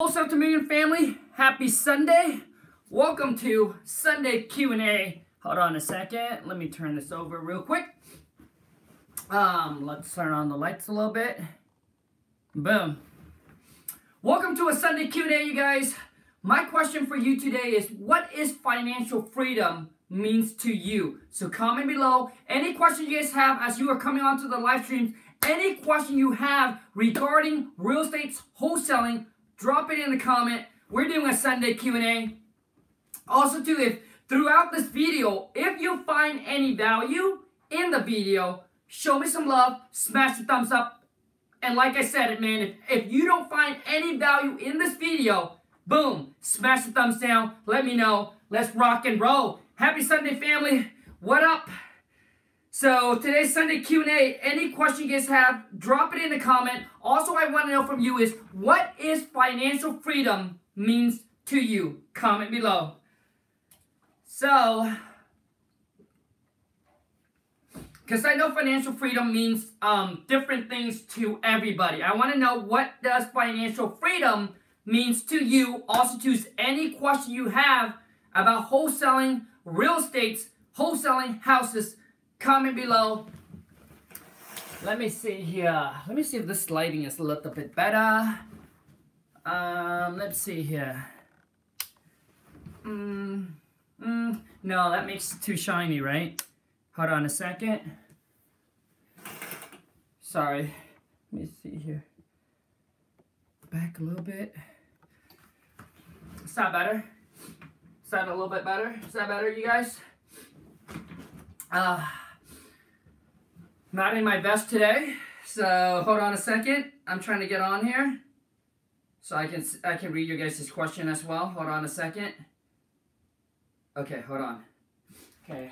Wholesale to Million family, happy Sunday. Welcome to Sunday Q&A. Hold on a second. Let me turn this over real quick. Let's turn on the lights a little bit. Boom. Welcome to a Sunday Q&A, you guys. My question for you today is, what is financial freedom means to you? So comment below any questions you guys have as you are coming onto the live streams. Any question you have regarding real estate wholesaling, drop it in the comment. We're doing a Sunday Q&A. Also, too, if throughout this video, if you find any value in the video, show me some love, smash the thumbs up. And like I said, man, if you don't find any value in this video, boom, smash the thumbs down. Let me know. Let's rock and roll. Happy Sunday, family. What up? So today's Sunday Q&A, any question you guys have, drop it in the comment. Also, I want to know from you is, what is financial freedom means to you? Comment below. So, because I know financial freedom means different things to everybody. I want to know, what does financial freedom means to you? Also, choose any question you have about wholesaling, real estate, wholesaling houses. Comment below. Let me see here. Let me see if this lighting is a little bit better. Let's see here. No, that makes it too shiny, right? Hold on a second. Sorry. Let me see here. Back a little bit. Is that better? Is that a little bit better? Is that better, you guys? Not in my vest today, so hold on a second. I'm trying to get on here so I can read your guys' question as well. Hold on a second. Okay, hold on. Okay,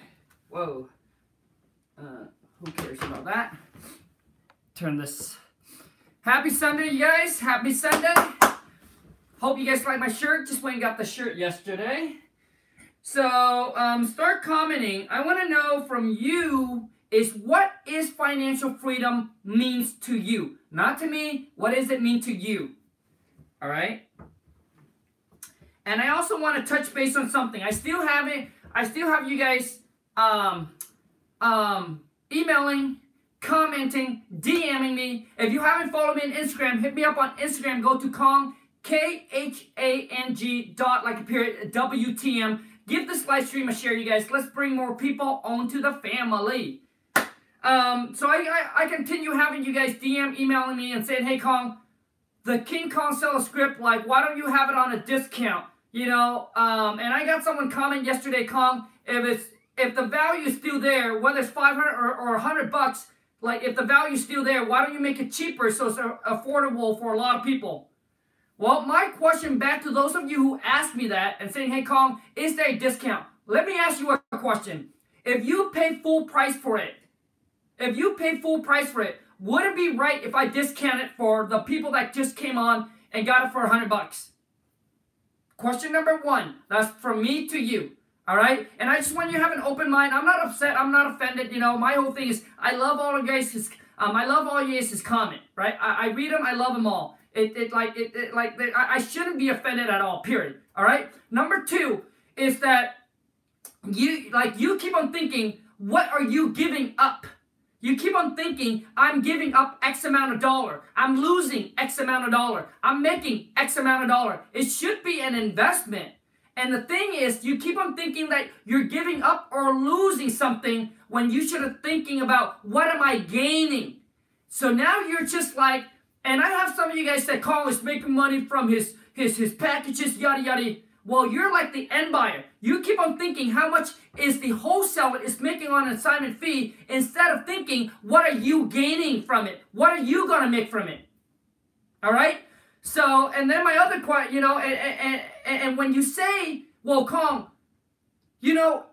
whoa. Who cares about that? Turn this. Happy Sunday, you guys. Happy Sunday. Hope you guys like my shirt. Just went and got the shirt yesterday. So, start commenting. I want to know from you is, what is financial freedom means to you? Not to me. What does it mean to you? All right? And I also want to touch base on something. I still have you guys emailing, commenting, DMing me. If you haven't followed me on Instagram, hit me up on Instagram. Go to Khang, Khang WTM. Give this live stream a share, you guys. Let's bring more people onto the family. So I continue having you guys emailing me and saying, hey, Khang, the King Kong seller script, like, why don't you have it on a discount? You know, and I got someone comment yesterday, Khang, if the value is still there, whether it's 500 or $100, like, if the value is still there, why don't you make it cheaper so it's affordable for a lot of people? Well, my question back to those of you who asked me that and saying, hey, Khang, is there a discount? Let me ask you a question. If you pay full price for it, would it be right if I discount it for the people that just came on and got it for $100? Question number one. That's from me to you. All right? And I just want you to have an open mind. I'm not upset. I'm not offended. You know, my whole thing is, I love all you guys' comment, right? I read them. I love them all. I shouldn't be offended at all, period. All right? Number two is that you keep on thinking, what are you giving up? You keep on thinking, I'm giving up X amount of dollar. I'm losing X amount of dollar. I'm making X amount of dollar. It should be an investment. And the thing is, you keep on thinking that you're giving up or losing something when you should have thinking about, what am I gaining? So now you're just like, and I have some of you guys that Khang is making money from his packages, yada yada. Well, you're like the end buyer. You keep on thinking how much is the wholesaler is making on an assignment fee, instead of thinking, what are you gaining from it? What are you going to make from it? All right? So, and then my other question, you know, and when you say, well, Khang, you know,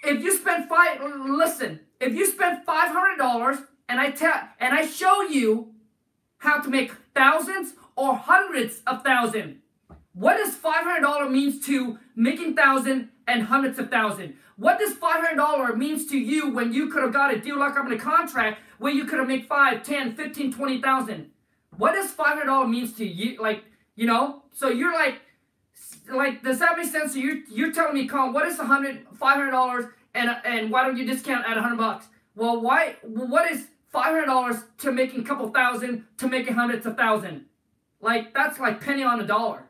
if you spend if you spend $500 and I show you how to make thousands or hundreds of thousands, what does $500 means to making thousands and hundreds of thousands? What does $500 means to you when you could have got a deal like I'm in a contract where you could have made 5, 10, 15, 20,000? What does $500 means to you? Like, You know? So you're like, does that make sense? So you're telling me, Colin, what is $500 and why don't you discount at $100? Well, what is $500 to making a couple thousand to making hundreds of thousand? Like, that's like penny on a dollar.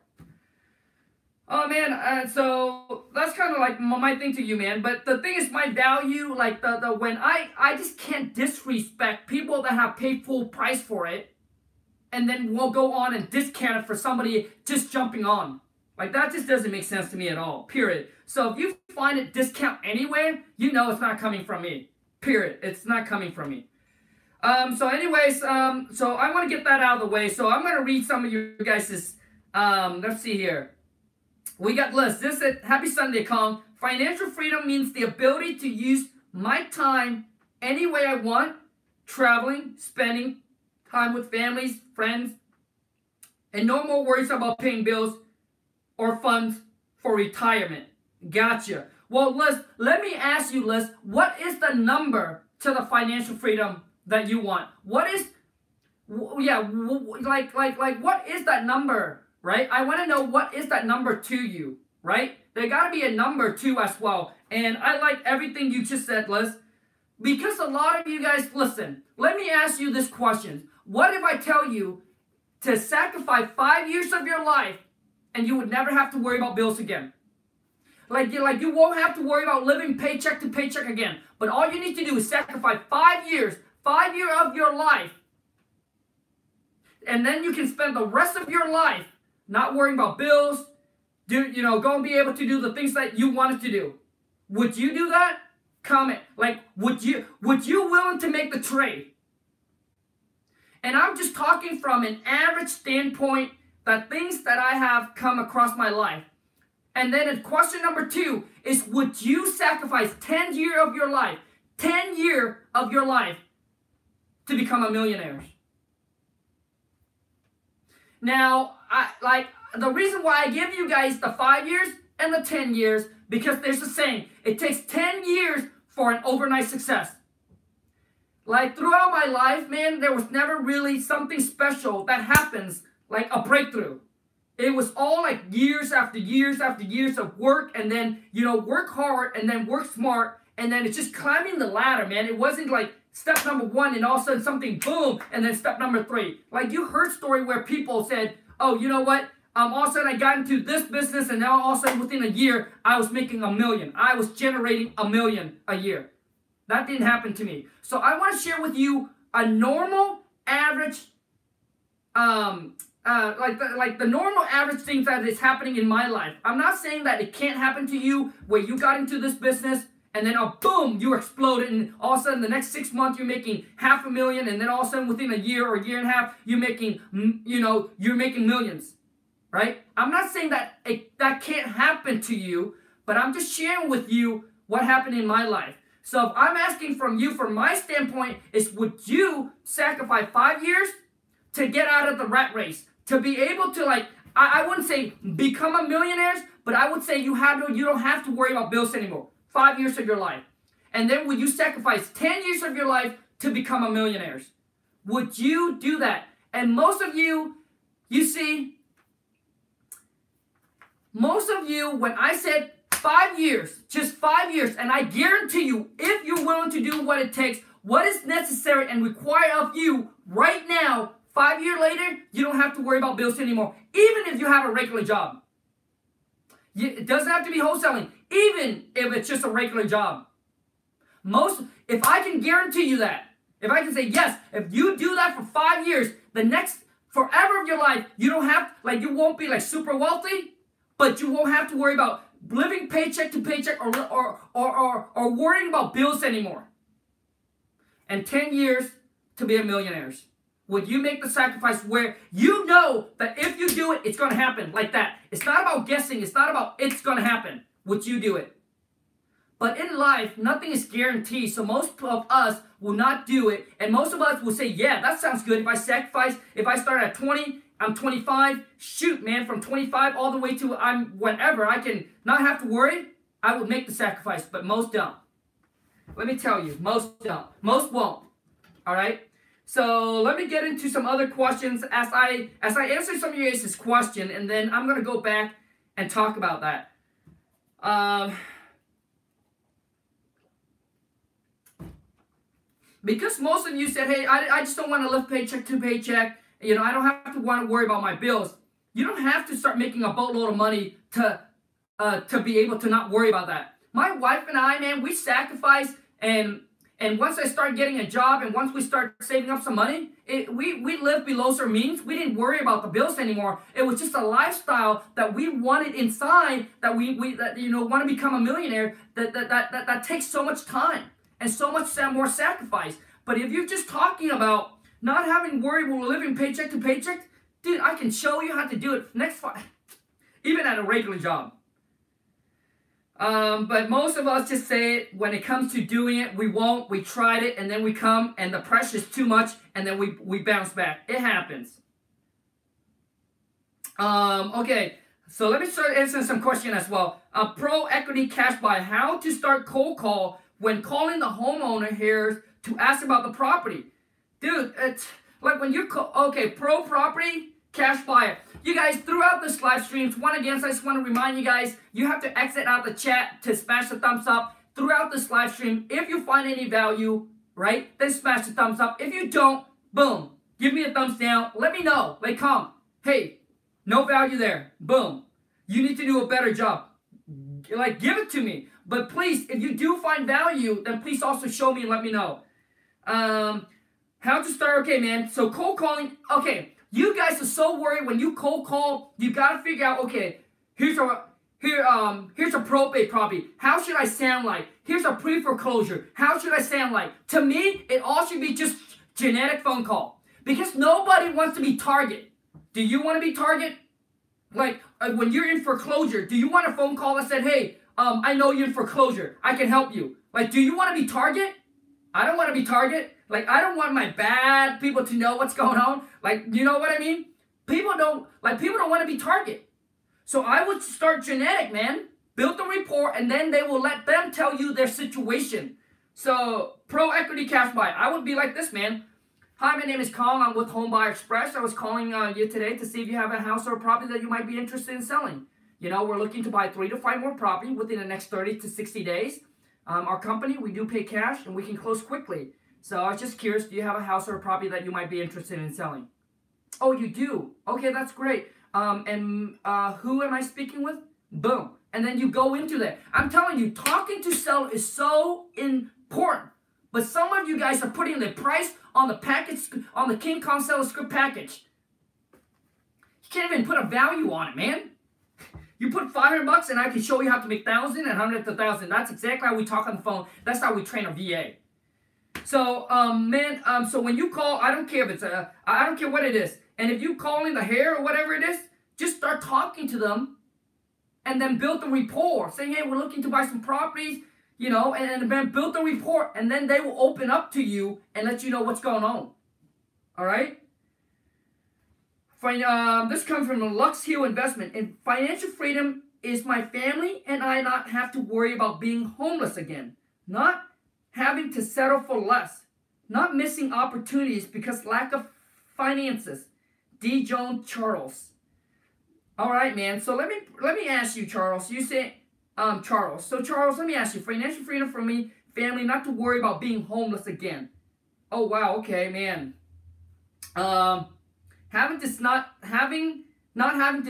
Oh man, so that's kind of like my thing to you, man. But the thing is, my value, like when I just can't disrespect people that have paid full price for it, and then we'll go on and discount it for somebody just jumping on. Like, that just doesn't make sense to me at all. Period. So if you find it discount anywhere, you know it's not coming from me. Period. It's not coming from me. So anyways, so I want to get that out of the way. So I'm going to read some of you guys', let's see here. We got Liz. This said, happy Sunday, Kong. Financial freedom means the ability to use my time any way I want, traveling, spending time with families, friends, and no more worries about paying bills or funds for retirement. Gotcha. Well, Liz, let me ask you, Liz, what is the number to the financial freedom that you want? What is, yeah, like what is that number, right? I want to know what is that number to you, right? There got to be a number too as well. And I like everything you just said, Liz, because a lot of you guys, listen, let me ask you this question. What if I tell you to sacrifice 5 years of your life and you would never have to worry about bills again? Like you won't have to worry about living paycheck to paycheck again. But all you need to do is sacrifice 5 years, 5 years of your life. And then you can spend the rest of your life not worrying about bills, go and be able to do the things that you wanted to do. Would you do that? Comment. Like, would you willing to make the trade? And I'm just talking from an average standpoint, that things that I have come across my life. And then question number 2 is, would you sacrifice 10 years of your life, 10 years of your life to become a millionaire? Now, the reason why I give you guys the 5 years and the 10 years, because there's a saying, it takes 10 years for an overnight success. Like, throughout my life, man, there was never really something special that happens, like a breakthrough. It was all like years after years after years of work, and then, work hard, and then work smart, and then it's just climbing the ladder, man. It wasn't like step number 1 and all of a sudden something boom, and then step number 3. Like, you heard story where people said, oh, you know what? All of a sudden I got into this business, and now all of a sudden within a year, I was making $1 million. I was generating $1 million a year. That didn't happen to me. So I want to share with you a normal, average, like the normal average things that is happening in my life. I'm not saying that it can't happen to you where you got into this business and then boom, you exploded, and all of a sudden the next 6 months you're making $500,000, and then all of a sudden within a year or a year and a half you're making, you're making millions, right? I'm not saying that that can't happen to you, but I'm just sharing with you what happened in my life. So if I'm asking from you, from my standpoint, is would you sacrifice 5 years to get out of the rat race? To be able to, like, I wouldn't say become a millionaire, but I would say you don't have to worry about bills anymore. 5 years of your life. And then would you sacrifice 10 years of your life to become a millionaire? Would you do that? And most of you, you see, most of you, when I said 5 years, just 5 years, and I guarantee you, if you're willing to do what it takes, what is necessary and required of you right now, 5 years later, you don't have to worry about bills anymore, even if you have a regular job. It doesn't have to be wholesaling, even if it's just a regular job. If I can guarantee you that, if I can say, yes, if you do that for 5 years, the next forever of your life, you don't have, like, you won't be like super wealthy, but you won't have to worry about living paycheck to paycheck or worrying about bills anymore. And 10 years to be a millionaire. Would you make the sacrifice where you know that if you do it, it's going to happen like that? It's not about guessing. It's not about it's going to happen. Would you do it? But in life, nothing is guaranteed. So most of us will not do it. And most of us will say, yeah, that sounds good. If I sacrifice, if I start at 20, I'm 25. Shoot, man, from 25 all the way to whenever I can not have to worry, I would make the sacrifice. But most don't. Let me tell you, most don't. Most won't. All right? So let me get into some other questions as I answer some of you guys' question, and then I'm going to go back and talk about that. Because most of you said, hey, I just don't want to live paycheck to paycheck. You know, I don't have to want to worry about my bills. You don't have to start making a boatload of money to be able to not worry about that. My wife and I, man, we sacrifice, and once I start getting a job, and once we start saving up some money, we lived below our means. We didn't worry about the bills anymore. It was just a lifestyle that we wanted inside, that we want to become a millionaire. That takes so much time and so much more sacrifice. But if you're just talking about not having worry while living paycheck to paycheck, dude, I can show you how to do it even at a regular job. But most of us just say it when it comes to doing it, we won't, we tried it, and then we come, and the pressure's too much, and then we bounce back. It happens. Okay, so let me start answering some questions as well. Pro equity cash buy, how to start cold call when calling the homeowner here to ask about the property. Dude, it's like when you call, okay, pro property cash buyer. You guys, throughout this live streams, once again, I just want to remind you guys, you have to exit out the chat to smash the thumbs up. Throughout this live stream, if you find any value, right, then smash the thumbs up. If you don't, boom, give me a thumbs down. Let me know. Like, come, hey, no value there. Boom. You need to do a better job. Like, give it to me. But please, if you do find value, then please also show me and let me know. How to start? Okay, man. So cold calling. Okay, you guys are so worried when you cold call. You gotta figure out. Okay, here's a probate property. How should I sound like? Here's a pre-foreclosure. How should I sound like? To me, it all should be just generic phone call, because nobody wants to be target. Do you want to be target? Like when you're in foreclosure, do you want a phone call that said, "Hey, I know you're in foreclosure. I can help you." Like, do you want to be target? I don't want to be target. Like, I don't want my bad people to know what's going on. Like, you know what I mean? People don't want to be target. So I would start genetic, man. Build the rapport, and then they will let them tell you their situation. So, pro equity cash buy. I would be like this, man. Hi, my name is Kong. I'm with Home Buyer Express. I was calling you today to see if you have a house or a property that you might be interested in selling. You know, we're looking to buy 3 to 5 more property within the next 30 to 60 days. Our company, we do pay cash, and we can close quickly. So I was just curious, do you have a house or a property that you might be interested in selling? Oh, you do? Okay, that's great. Who am I speaking with? Boom. And then you go into that. I'm telling you, talking to seller is so important. But some of you guys are putting the price on the package, on the King Kong Seller Script package. You can't even put a value on it, man. You put $500 and I can show you how to make 1,000 and 100 to 1,000. That's exactly how we talk on the phone. That's how we train a VA. So, so when you call, I don't care if it's I don't care what it is. And if you call in the hair or whatever it is, just start talking to them and then build the rapport. Saying, hey, we're looking to buy some properties, you know, and then build the rapport. And then they will open up to you and let you know what's going on. All right? This comes from the Lux Hill Investment. And financial freedom is my family and I not have to worry about being homeless again. Not having to settle for less. Not missing opportunities because lack of finances. D. Jones Charles. All right, man. So let me ask you, Charles. You say, Charles. So Charles, let me ask you. Financial freedom for me, family, not to worry about being homeless again. Oh wow. Okay, man. Not having to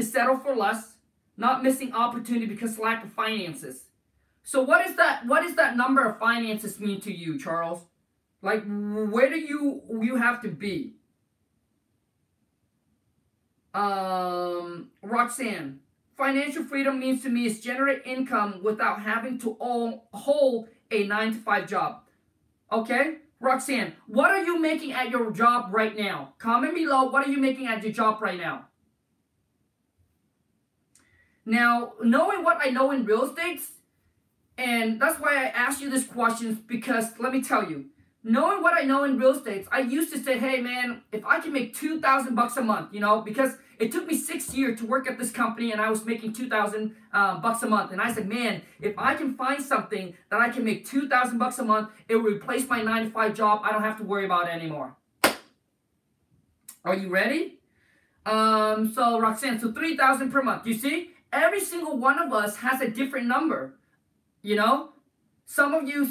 settle for less. Not missing opportunity because lack of finances. So what is that number of finances mean to you, Charles? Like, where do you have to be? Roxanne, financial freedom means to me is generate income without having to hold a 9-to-5 job. Okay? Roxanne, what are you making at your job right now? Comment below, what are you making at your job right now? Now, knowing what I know in real estate, and that's why I asked you this question, because let me tell you, knowing what I know in real estate, I used to say, hey man, if I can make $2,000 a month, you know, because it took me 6 years to work at this company and I was making $2,000 a month. And I said, man, if I can find something that I can make $2,000 a month, it will replace my 9-to-5 job. I don't have to worry about it anymore. Are you ready? So Roxanne, so 3,000 per month. You see, every single one of us has a different number. You know, some of you,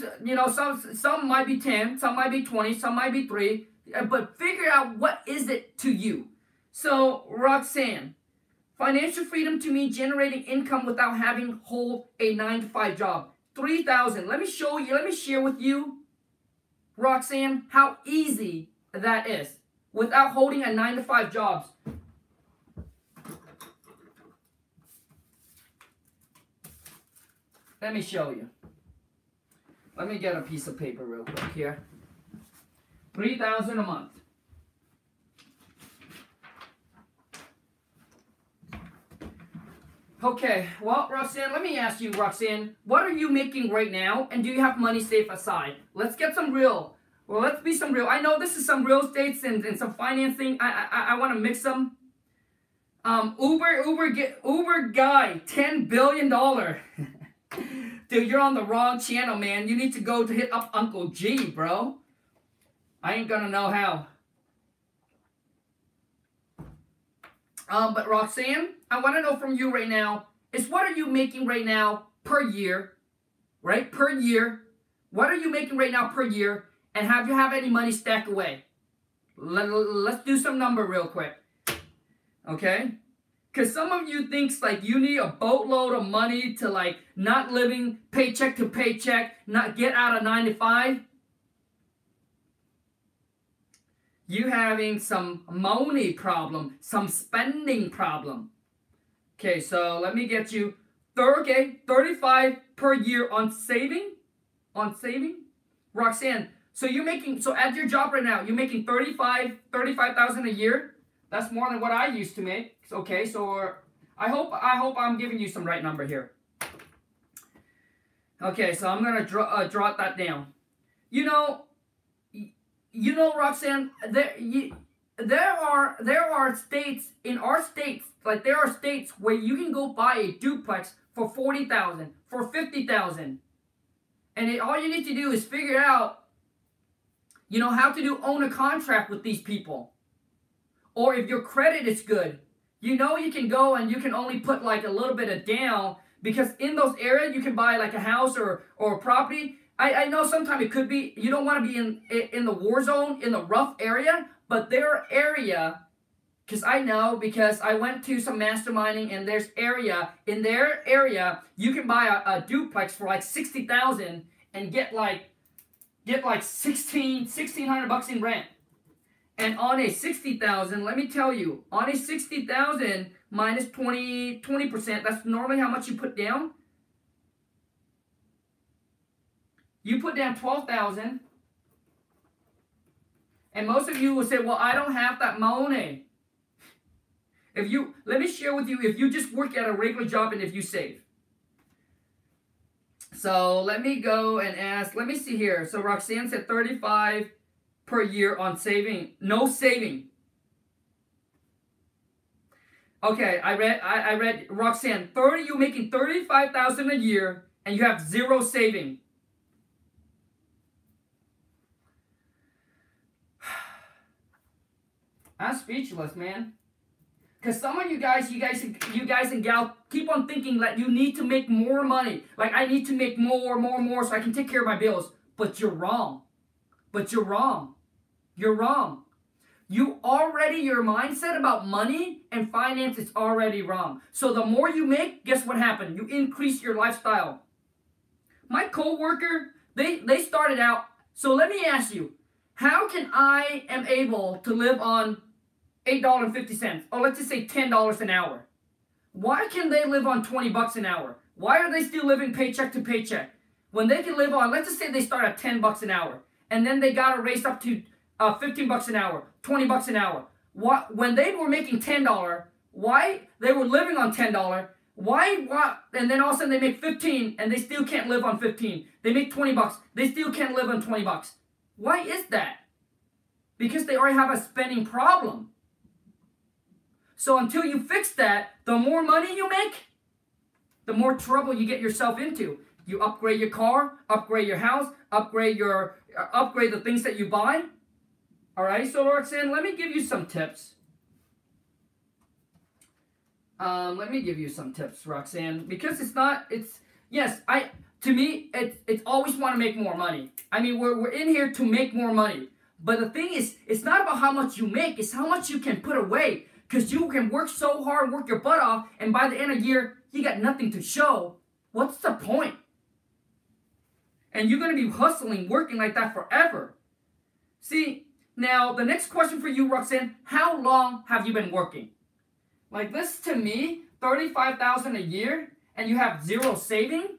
some might be 10, some might be 20, some might be 3, but figure out what is it to you. So Roxanne, financial freedom to me, generating income without having hold a 9-to-5 job. 3,000. Let me show you. Let me share with you, Roxanne, how easy that is without holding a 9-to-5 jobs. Let me show you. Let me get a piece of paper real quick here. 3,000 a month. Okay, well, Roxanne, let me ask you, Roxanne, what are you making right now, and do you have money saved aside? Let's get some real. Well, let's be some real. I know this is some real estates and some financing. I want to mix them. Uber guy, $10 billion. Dude, you're on the wrong channel, man. You need to go to hit up Uncle G, bro. I ain't gonna know how. But Roxanne, I want to know from you right now is what are you making right now per year, right? Per year. What are you making right now per year? And have you have any money stacked away? Let's do some number real quick. Okay? Because some of you thinks like you need a boatload of money to like not living paycheck to paycheck, not get out of 9-to-5. You having some money problem, some spending problem. Okay, so let me get you 35 per year on saving. Roxanne, so you're making, so at your job right now, you're making 35,000 a year. That's more than what I used to make. Okay, so I hope I'm giving you some right number here. Okay, so I'm gonna draw that down. You know, Roxanne, there are states in our states, like there are states where you can go buy a duplex for 40,000, for 50,000, and all you need to do is figure out, you know, how to own a contract with these people, or if your credit is good, you know, you can go and you can only put like a little bit of down, because in those areas you can buy like a house or a property. I know sometimes it could be, you don't want to be in the war zone, in the rough area, but their area, because I know, because I went to some masterminding, and there's in their area, you can buy a duplex for like 60,000 and get like $1,600 in rent. And on a 60,000, let me tell you, on a 60,000 minus 20%, that's normally how much you put down. You put down 12,000, and most of you will say, well, I don't have that money. Let me share with you, if you just work at a regular job and if you save. So let me go and ask, let me see here. So Roxanne said 35 per year on saving, no saving. Okay, I read Roxanne, you're making 35,000 a year and you have zero saving. I'm speechless, man. Because some of you guys and gals keep on thinking that you need to make more money. Like, I need to make more so I can take care of my bills. But you're wrong. You're wrong. Your mindset about money and finance is already wrong. So the more you make, guess what happened? You increase your lifestyle. My coworker, they started out. So let me ask you, how can I am able to live on $8.50, or let's just say $10 an hour? Why can they live on $20 an hour? Why are they still living paycheck to paycheck when they can live on, let's just say they start at $10 an hour, and then they got to raise up to $15 an hour, $20 an hour. When they were making $10, why they were living on $10? Why? And then all of a sudden they make 15, and they still can't live on 15. They make $20, they still can't live on $20. Why is that? Because they already have a spending problem. So until you fix that, the more money you make, the more trouble you get yourself into. You upgrade your car, upgrade your house, upgrade the things that you buy. All right, so Roxanne, let me give you some tips. Let me give you some tips, Roxanne, because to me, it's always want to make more money. I mean, we're in here to make more money. But the thing is, it's not about how much you make, it's how much you can put away. Because you can work so hard, work your butt off, and by the end of the year, you got nothing to show. What's the point? And you're going to be hustling, working like that forever. See, now the next question for you, Roxanne, how long have you been working? Like this to me, $35,000 a year, and you have zero saving?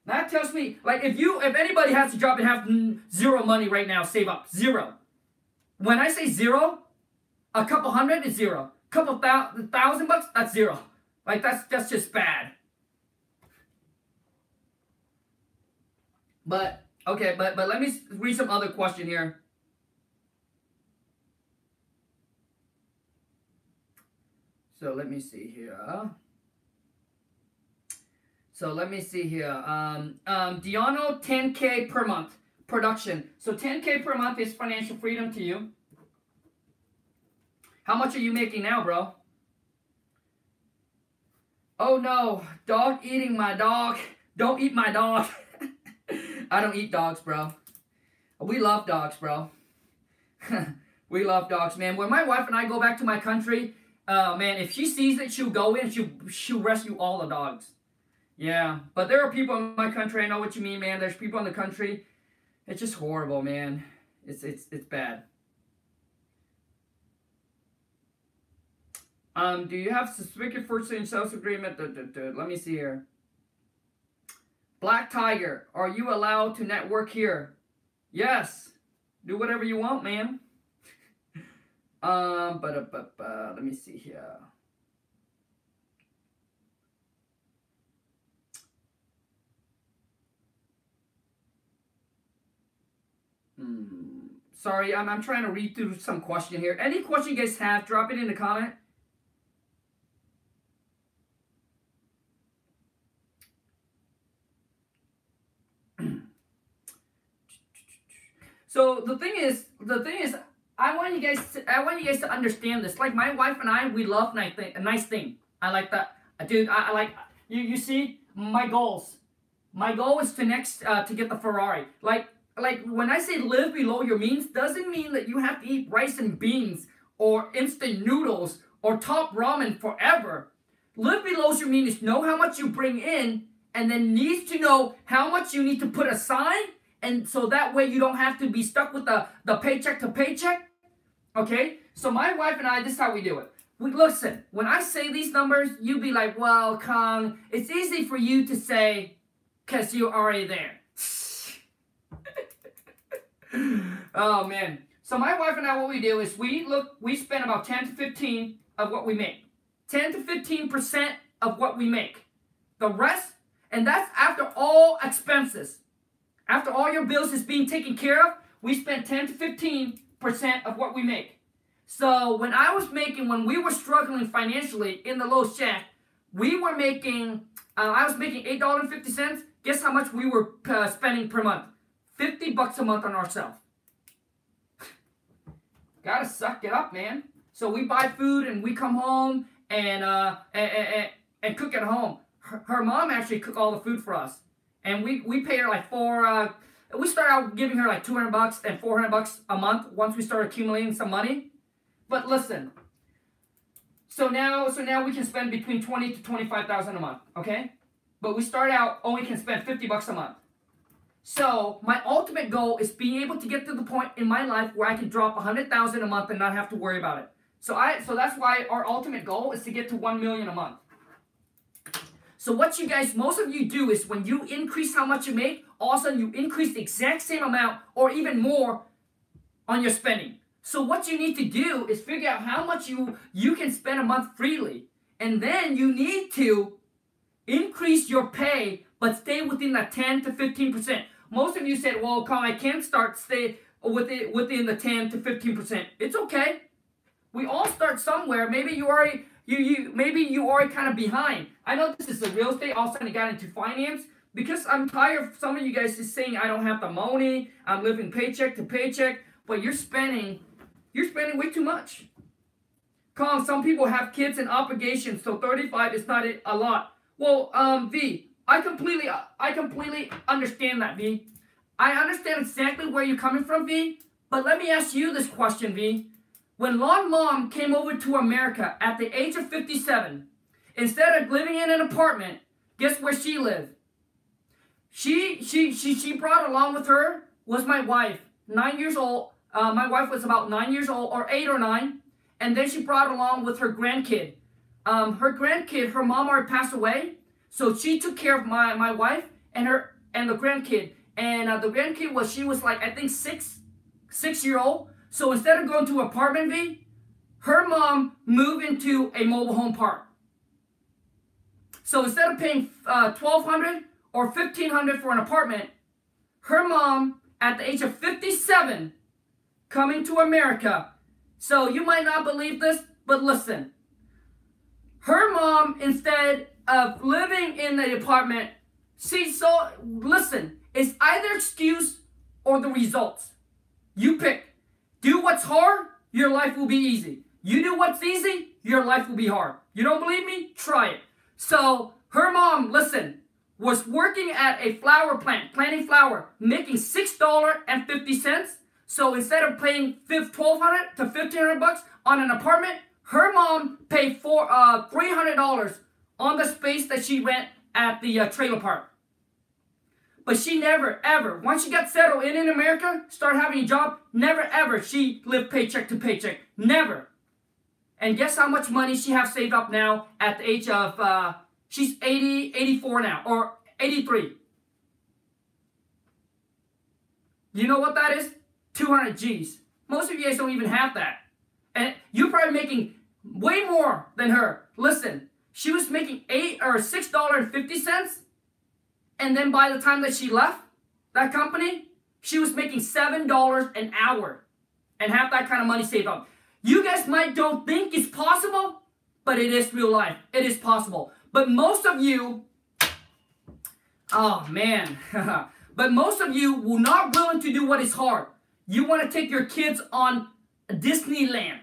That tells me, like, if anybody has a job and have zero money right now, save up, zero. When I say zero, a couple hundred is zero. Couple thousand bucks, that's zero. Like, that's just bad. But, okay, but let me read some other question here. So let me see here. Diano, 10K per month production. So 10K per month is financial freedom to you. How much are you making now, bro? Oh no, dog eating my dog. Don't eat my dog. I don't eat dogs, bro. We love dogs, bro. We love dogs, man. When my wife and I go back to my country, man, if she sees it, she'll go in, she'll rescue all the dogs. Yeah, but there are people in my country, I know what you mean, man. There's people in the country. It's just horrible, man. It's bad. Do you have specific first and sales agreement? Let me see here. Black Tiger, are you allowed to network here? Yes. Do whatever you want, man. Let me see here. Sorry, I'm trying to read through some question here. Any question you guys have, drop it in the comment. So the thing is, I want you guys to understand this. Like my wife and I, we love a nice thing. I like that, dude. I like you. You see my goals. My goal is to get the Ferrari. Like when I say live below your means, doesn't mean that you have to eat rice and beans or instant noodles or top ramen forever. Live below your means is know how much you bring in, and then needs to know how much you need to put aside. And so that way you don't have to be stuck with the paycheck to paycheck. Okay? So my wife and I, this is how we do it. Listen, when I say these numbers, you be like, well, Kong, it's easy for you to say because you're already there. Oh, man. So my wife and I, what we do is we spend about 10 to 15 of what we make. 10 to 15% of what we make. The rest, and that's after all expenses. After all your bills is being taken care of, we spend 10 to 15% of what we make. So when we were struggling financially in the Lowe's Shack, we were making, I was making $8.50. Guess how much we were spending per month? $50 a month on ourselves. Gotta suck it up, man. So we buy food and we come home and cook at home. Her mom actually cooked all the food for us. And we paid her like we started out giving her like $200 and $400 a month once we started accumulating some money. But listen, so now we can spend between $20,000 to $25,000 a month, okay? But we start out only can spend $50 a month. So my ultimate goal is being able to get to the point in my life where I can drop $100,000 a month and not have to worry about it. So that's why our ultimate goal is to get to $1 million a month. So what most of you do is when you increase how much you make, all of a sudden you increase the exact same amount or even more on your spending. So what you need to do is figure out how much you can spend a month freely. And then you need to increase your pay, but stay within that 10 to 15%. Most of you said, well, Kyle, I can't stay within the 10 to 15%. It's okay. We all start somewhere. Maybe you already kind of behind. I know this is the real estate. All of a sudden, I got into finance because I'm tired of some of you guys just saying I don't have the money. I'm living paycheck to paycheck. but you're spending way too much. Kong, some people have kids and obligations, so 35 is not a lot. Well, V, I completely understand that, V. I understand exactly where you're coming from, V. But let me ask you this question, V. When Lon Mom came over to America at the age of 57, instead of living in an apartment, guess where she lived? She brought along with her was my wife, 9 years old. My wife was about 9 years old, or 8 or 9. And then she brought along with her grandkid. Her mom already passed away. So she took care of my wife and the grandkid. And the grandkid she was like, I think 6-year-old. So instead of going to an apartment, V, her mom moved into a mobile home park. So instead of paying $1,200 or $1,500 for an apartment, her mom, at the age of 57, coming to America. So you might not believe this, but listen. Her mom, instead of living in the apartment, listen, it's either excuse or the results. You pick. Do what's hard, your life will be easy. You do what's easy, your life will be hard. You don't believe me? Try it. So her mom, listen, was working at a flower plant, planting flower, making $6.50. So instead of paying $1,200 to $1,500 on an apartment, her mom paid $300 on the space that she rent at the trailer park. But she never, ever, once she got settled in America, started having a job, never, ever, she lived paycheck to paycheck. Never. And guess how much money she has saved up now at the age of, she's 84 now, or 83. You know what that is? 200 G's. Most of you guys don't even have that. And you're probably making way more than her. Listen, she was making $6.50. And then by the time that she left that company, she was making $7 an hour. And have that kind of money saved up. You guys don't think it's possible, but it is real life. It is possible. But most of you, oh man, but most of you will not willing to do what is hard. You want to take your kids on Disneyland.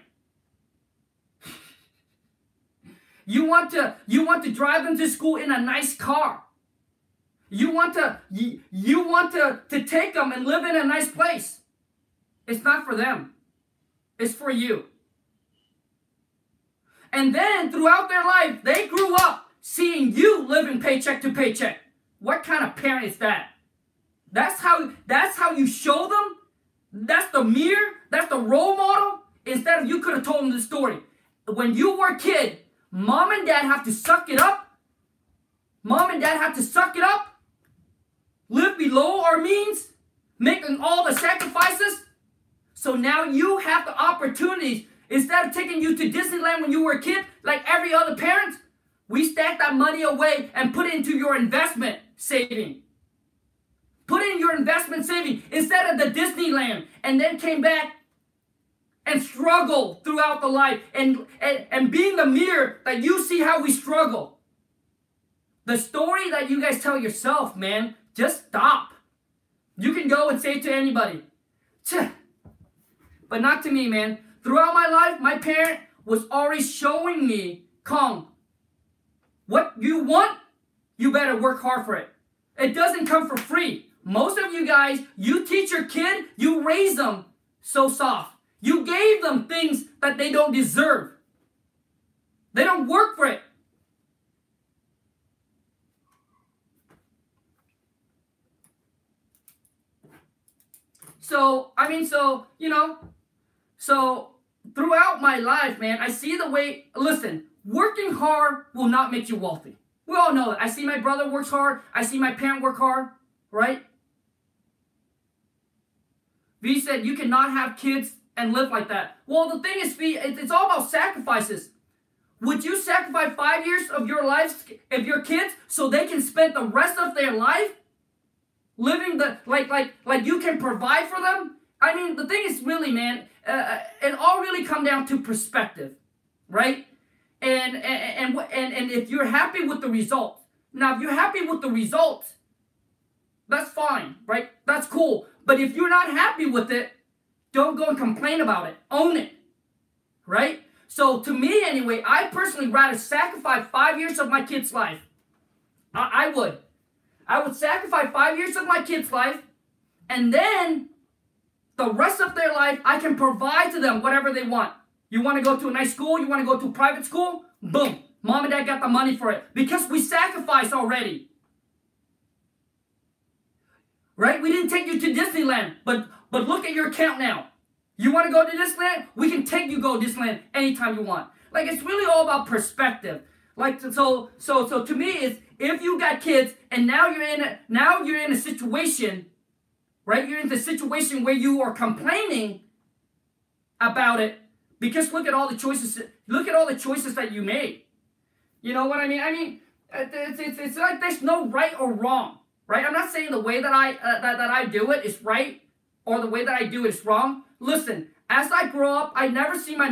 You want to drive them to school in a nice car. You want to take them and live in a nice place. It's not for them. It's for you. And then throughout their life, they grew up seeing you living paycheck to paycheck. What kind of parent is that? That's how you show them? That's the mirror? That's the role model? Instead of you could have told them the story. When you were a kid, mom and dad have to suck it up. Mom and dad have to suck it up. Live below our means. Making all the sacrifices. So now you have the opportunities. Instead of taking you to Disneyland when you were a kid, like every other parent, we stack that money away and put it into your investment saving. Put it in your investment saving instead of the Disneyland, and then came back and struggled throughout the life and being the mirror that you see how we struggle. The story that you guys tell yourself, man, just stop. You can go and say it to anybody. But not to me, man. Throughout my life, my parent was always showing me, Kong, what you want, you better work hard for it. It doesn't come for free. Most of you guys, you teach your kid, you raise them so soft. You gave them things that they don't deserve. They don't work for it. So throughout my life, man, I see the way, listen, working hard will not make you wealthy. We all know that. I see my brother works hard. I see my parent work hard, right? V said you cannot have kids and live like that. Well, the thing is, V, it's all about sacrifices. Would you sacrifice 5 years of your life of your kids so they can spend the rest of their life living like you can provide for them? I mean, the thing is really, man, it all really come down to perspective, right? And if you're happy with the result. Now, if you're happy with the result, that's fine, right? That's cool. But if you're not happy with it, don't go and complain about it. Own it, right? So to me anyway, I personally rather sacrifice 5 years of my kid's life. I would. I would sacrifice 5 years of my kid's life, and then the rest of their life, I can provide to them whatever they want. You want to go to a nice school? You want to go to a private school? Boom. Mom and dad got the money for it. Because we sacrificed already. Right? We didn't take you to Disneyland, but look at your account now. You want to go to Disneyland? We can take you go to Disneyland anytime you want. Like, it's really all about perspective. Like, so to me, is if you got kids and now you're in a situation, right? You're in the situation where you are complaining about it because look at all the choices. Look at all the choices that you made. You know what I mean? I mean, it's like there's no right or wrong, right? I'm not saying the way that I do it is right or the way that I do it is wrong. Listen, as I grow up, I never see my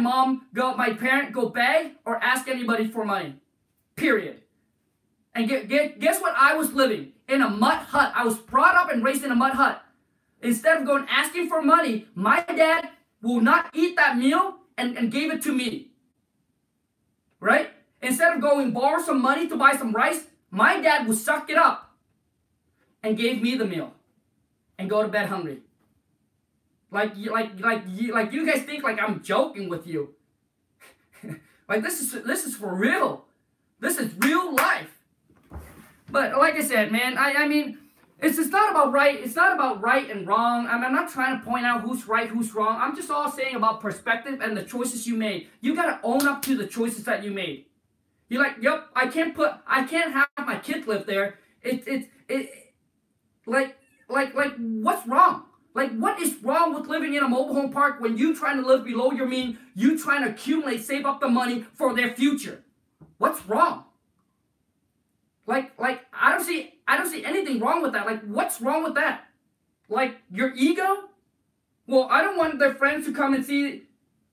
parent go beg or ask anybody for money. Period. And guess what? I was living in a mud hut. I was brought up and raised in a mud hut. Instead of going asking for money, my dad will not eat that meal and gave it to me. Right? Instead of going borrow some money to buy some rice, my dad would suck it up and gave me the meal and go to bed hungry. Like you guys think like I'm joking with you. Like this is for real. This is real life. But like I said, man, I mean, it's not about right. It's not about right and wrong. I'm not trying to point out who's right, who's wrong. I'm just all saying about perspective and the choices you made. You gotta own up to the choices that you made. You're like, yep, I can't have my kid live there. Like what's wrong? Like, what is wrong with living in a mobile home park when you trying to live below your means, you trying to accumulate, save up the money for their future? What's wrong? Like I don't see anything wrong with that. Like, what's wrong with that? Like, your ego? Well, I don't want their friends to come and see.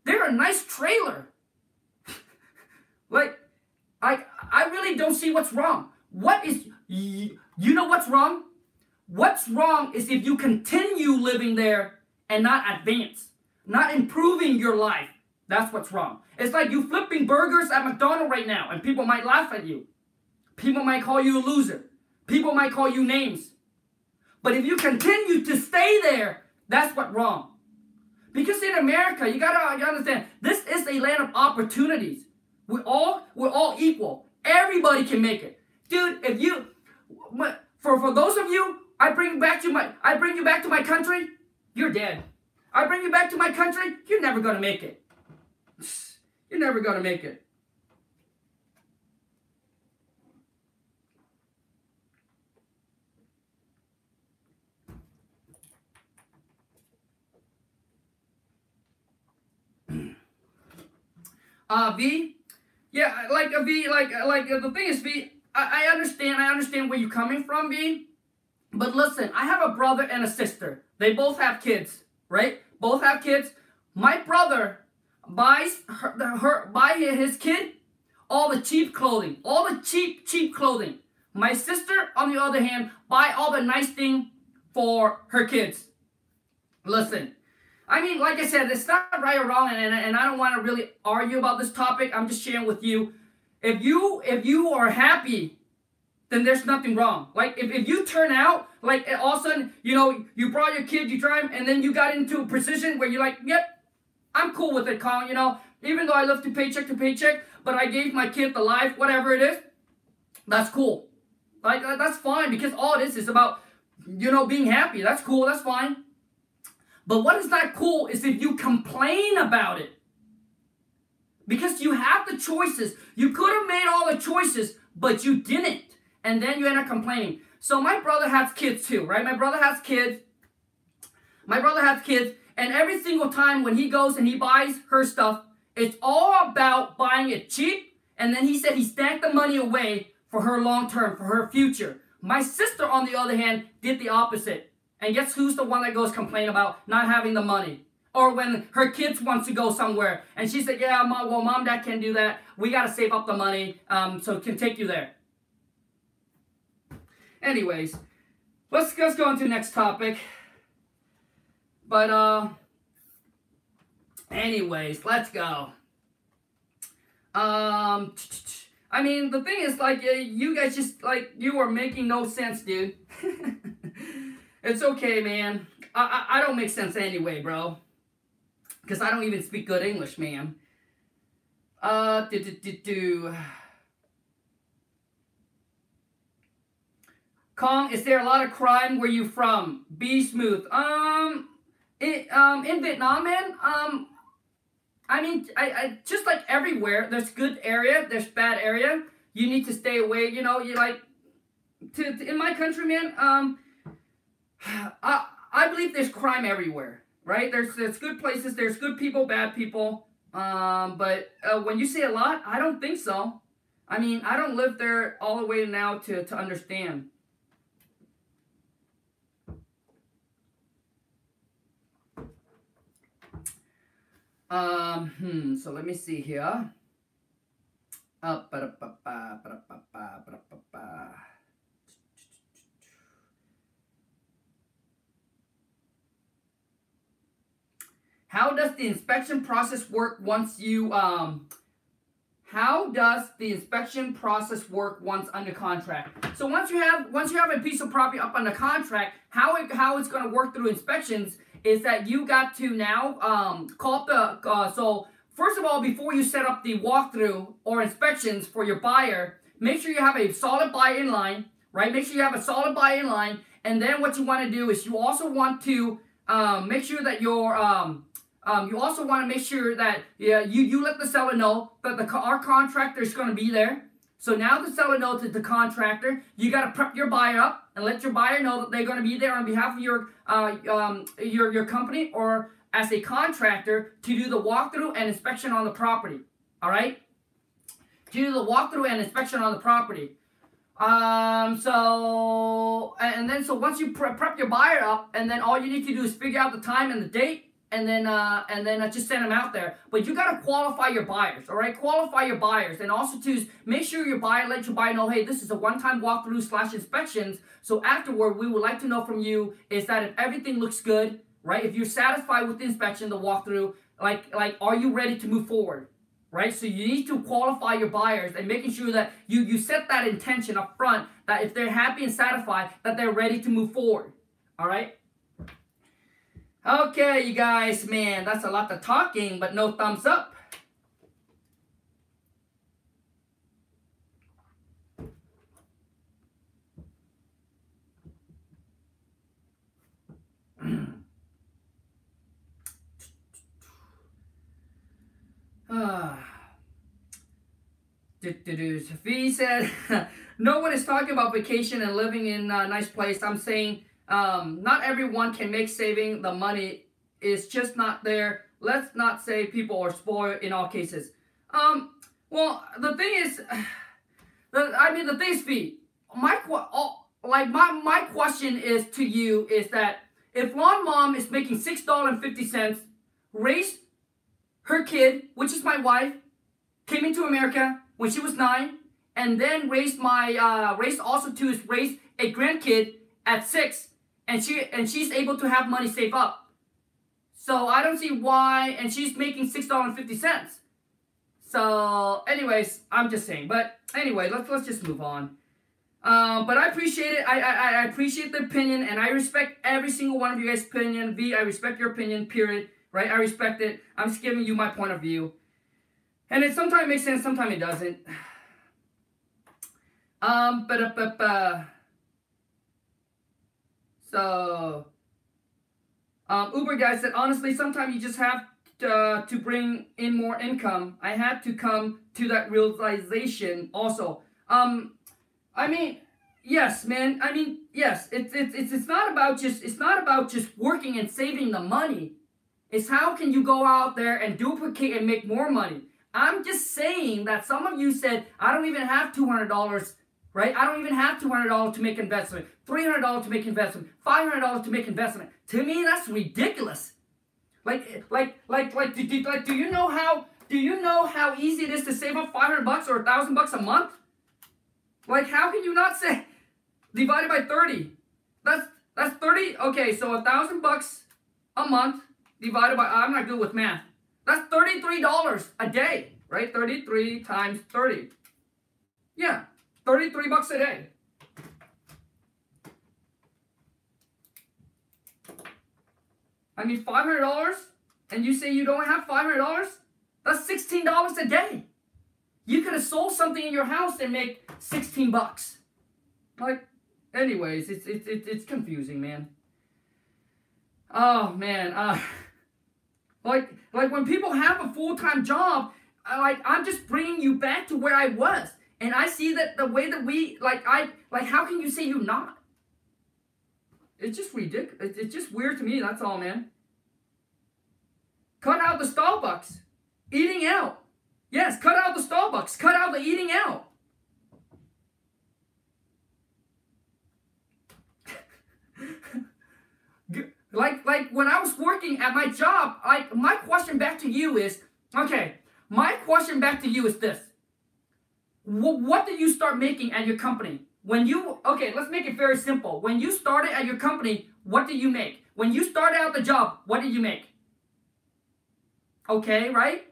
They're a nice trailer. Like, I really don't see what's wrong. What is, you know what's wrong? What's wrong is if you continue living there and not advance, not improving your life. That's what's wrong. It's like you flipping burgers at McDonald's right now, and people might laugh at you. People might call you a loser. People might call you names. But if you continue to stay there, that's what's wrong. Because in America, you understand, this is a land of opportunities. We're all equal. Everybody can make it. Dude, if you, for those of you, I bring you back to my country, you're dead. I bring you back to my country, you're never going to make it. You're never going to make it. V, yeah, like V, like the thing is, V, I understand where you're coming from, V. But listen, I have a brother and a sister. They both have kids, right? Both have kids. My brother buys his kid all the cheap clothing, all the cheap clothing. My sister, on the other hand, buy all the nice thing for her kids. Listen, I mean, like I said, it's not right or wrong, and I don't want to really argue about this topic. I'm just sharing with you. If you are happy, then there's nothing wrong. Like, if you turn out, like, all of a sudden, you know, you brought your kid, you drive, and then you got into a position where you're like, yep, I'm cool with it, Colin, you know, even though I live to paycheck, but I gave my kid the life, whatever it is, that's cool. Like, that's fine, because all it is about, you know, being happy. That's cool, that's fine. But what is not cool is if you complain about it. Because you have the choices. You could have made all the choices, but you didn't. And then you end up complaining. So my brother has kids too, right? My brother has kids. And every single time when he goes and he buys her stuff, it's all about buying it cheap. And then he said he stacked the money away for her long term, for her future. My sister, on the other hand, did the opposite. And guess who's the one that goes complain about not having the money? Or when her kids wants to go somewhere. And she said, yeah, mom, dad can't do that. We got to save up the money so it can take you there. Anyways, let's go on to the next topic. But Anyways, let's go. I mean, the thing is, like, you guys just, like, you are making no sense, dude. It's okay, man. I don't make sense anyway, bro. Because I don't even speak good English, man. Kong, is there a lot of crime where you from? Be smooth. In Vietnam, man, I mean, I just like everywhere, there's good area, there's bad area. You need to stay away, you know, you like, in my country, man, I believe there's crime everywhere, right? There's good places, there's good people, bad people, but when you say a lot, I don't think so. I mean, I don't live there all the way now to understand. So let me see here. How does the inspection process work once you how does the inspection process work once under contract? So once you have a piece of property up under contract, how it's going to work through inspections is that you got to now call up the so first of all, before you set up the walkthrough or inspections for your buyer, make sure you have a solid buy-in line, right? Make sure you have a solid buy-in line, and then what you want to do is you also want to make sure that your you also want to make sure that you let the seller know that our contractor is going to be there. So now the seller knows that the contractor, you got to prep your buyer up and let your buyer know that they're going to be there on behalf of your company or as a contractor to do the walkthrough and inspection on the property. All right? To do the walkthrough and inspection on the property. So once you prep your buyer up, and then all you need to do is figure out the time and the date. And then just send them out there. But you got to qualify your buyers, all right? Qualify your buyers. And also to make sure let your buyer know, hey, this is a one-time walkthrough / inspections. So afterward, we would like to know from you is that if everything looks good, right? If you're satisfied with the inspection, the walkthrough, like are you ready to move forward, right? So you need to qualify your buyers and making sure that you set that intention up front that if they're happy and satisfied, that they're ready to move forward, all right? Okay, you guys, man, that's a lot of talking, but no thumbs up. V said, no one is talking about vacation and living in a nice place. I'm saying not everyone can make saving. The money is just not there. Let's not say people are spoiled in all cases. Well, the thing is, the thing is, V, my question is to you is that if Lawn Mom is making $6.50, raised her kid, which is my wife, came into America when she was 9, and then raised a grandkid at 6. And she's able to have money saved up. So I don't see why, and she's making $6.50. So anyways, I'm just saying. But anyway, let's just move on. But I appreciate it. I appreciate the opinion, and I respect every single one of you guys' opinion. V, I respect your opinion, period. Right? I respect it. I'm just giving you my point of view. And it sometimes makes sense, sometimes it doesn't. So, Uber guy said, honestly, sometimes you just have to bring in more income. I had to come to that realization also. I mean, yes, man. I mean, yes. It's not about just working and saving the money. It's how can you go out there and duplicate and make more money. I'm just saying that some of you said, I don't even have $200. Right? I don't even have $200 to make investment, $300 to make investment, $500 to make investment. To me, that's ridiculous. Do you know how easy it is to save up $500 or $1,000 a month? Like, how can you not say divided by 30? That's 30. Okay, so $1,000 a month divided by, I'm not good with math. That's $33 a day, right? 33 times 30. Yeah, 33 bucks a day. I mean, $500, and you say you don't have $500? That's $16 a day. You could have sold something in your house and make 16 bucks. Like, anyways, it's confusing, man. Oh man, like when people have a full-time job, I'm just bringing you back to where I was, and I see that the way that we how can you say you're not? It's just ridiculous. It's just weird to me. That's all, man. Cut out the Starbucks, eating out. Yes, cut out the Starbucks. Cut out the eating out. Like when I was working at my job, my question back to you is, okay, my question back to you is this. What did you start making at your company? Okay, let's make it very simple. When you started at your company, what did you make? When you started out the job, what did you make? Okay, right?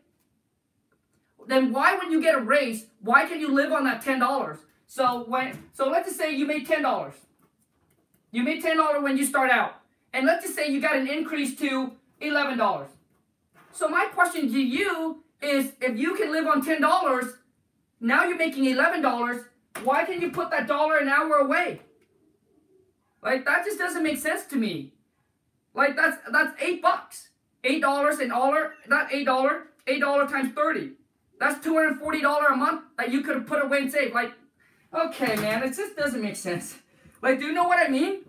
Then why, when you get a raise, why can you live on that $10? So let's just say you made $10. You made $10 when you start out. And let's just say you got an increase to $11. So my question to you is, if you can live on $10, now you're making $11, why can you put that dollar an hour away? Like, that just doesn't make sense to me. Like, that's $8. $8 an hour, not $8 times 30. That's $240 a month that you could have put away and saved. Like, okay, man, it just doesn't make sense. Like, do you know what I mean?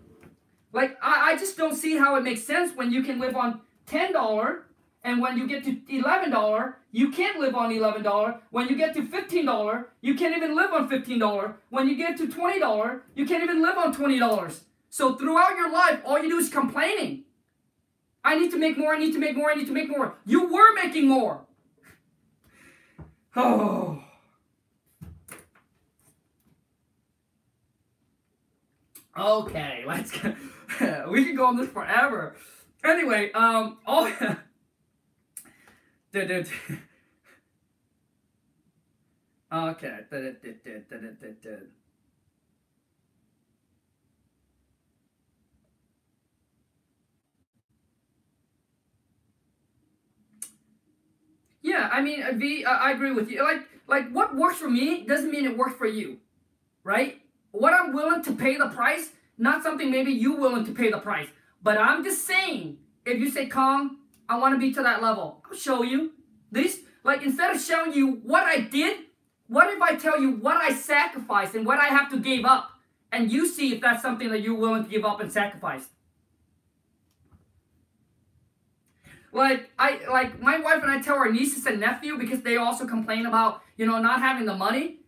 Like, I just don't see how it makes sense when you can live on $10, and when you get to $11, you can't live on $11. When you get to $15, you can't even live on $15. When you get to $20, you can't even live on $20. So throughout your life, all you do is complaining. I need to make more, I need to make more, I need to make more. You were making more. Oh. Okay, let's go. We can go on this forever. Anyway, okay. Yeah, I mean, V, I agree with you. Like what works for me doesn't mean it works for you, right? What I'm willing to pay the price, not something maybe you willing to pay the price. But I'm just saying, if you say, Kong, I want to be to that level, I'll show you. Like, instead of showing you what I did, what if I tell you what I sacrificed and what I have to give up? And you see if that's something that you're willing to give up and sacrifice. Like my wife and I tell our nieces and nephew, because they also complain about, not having the money.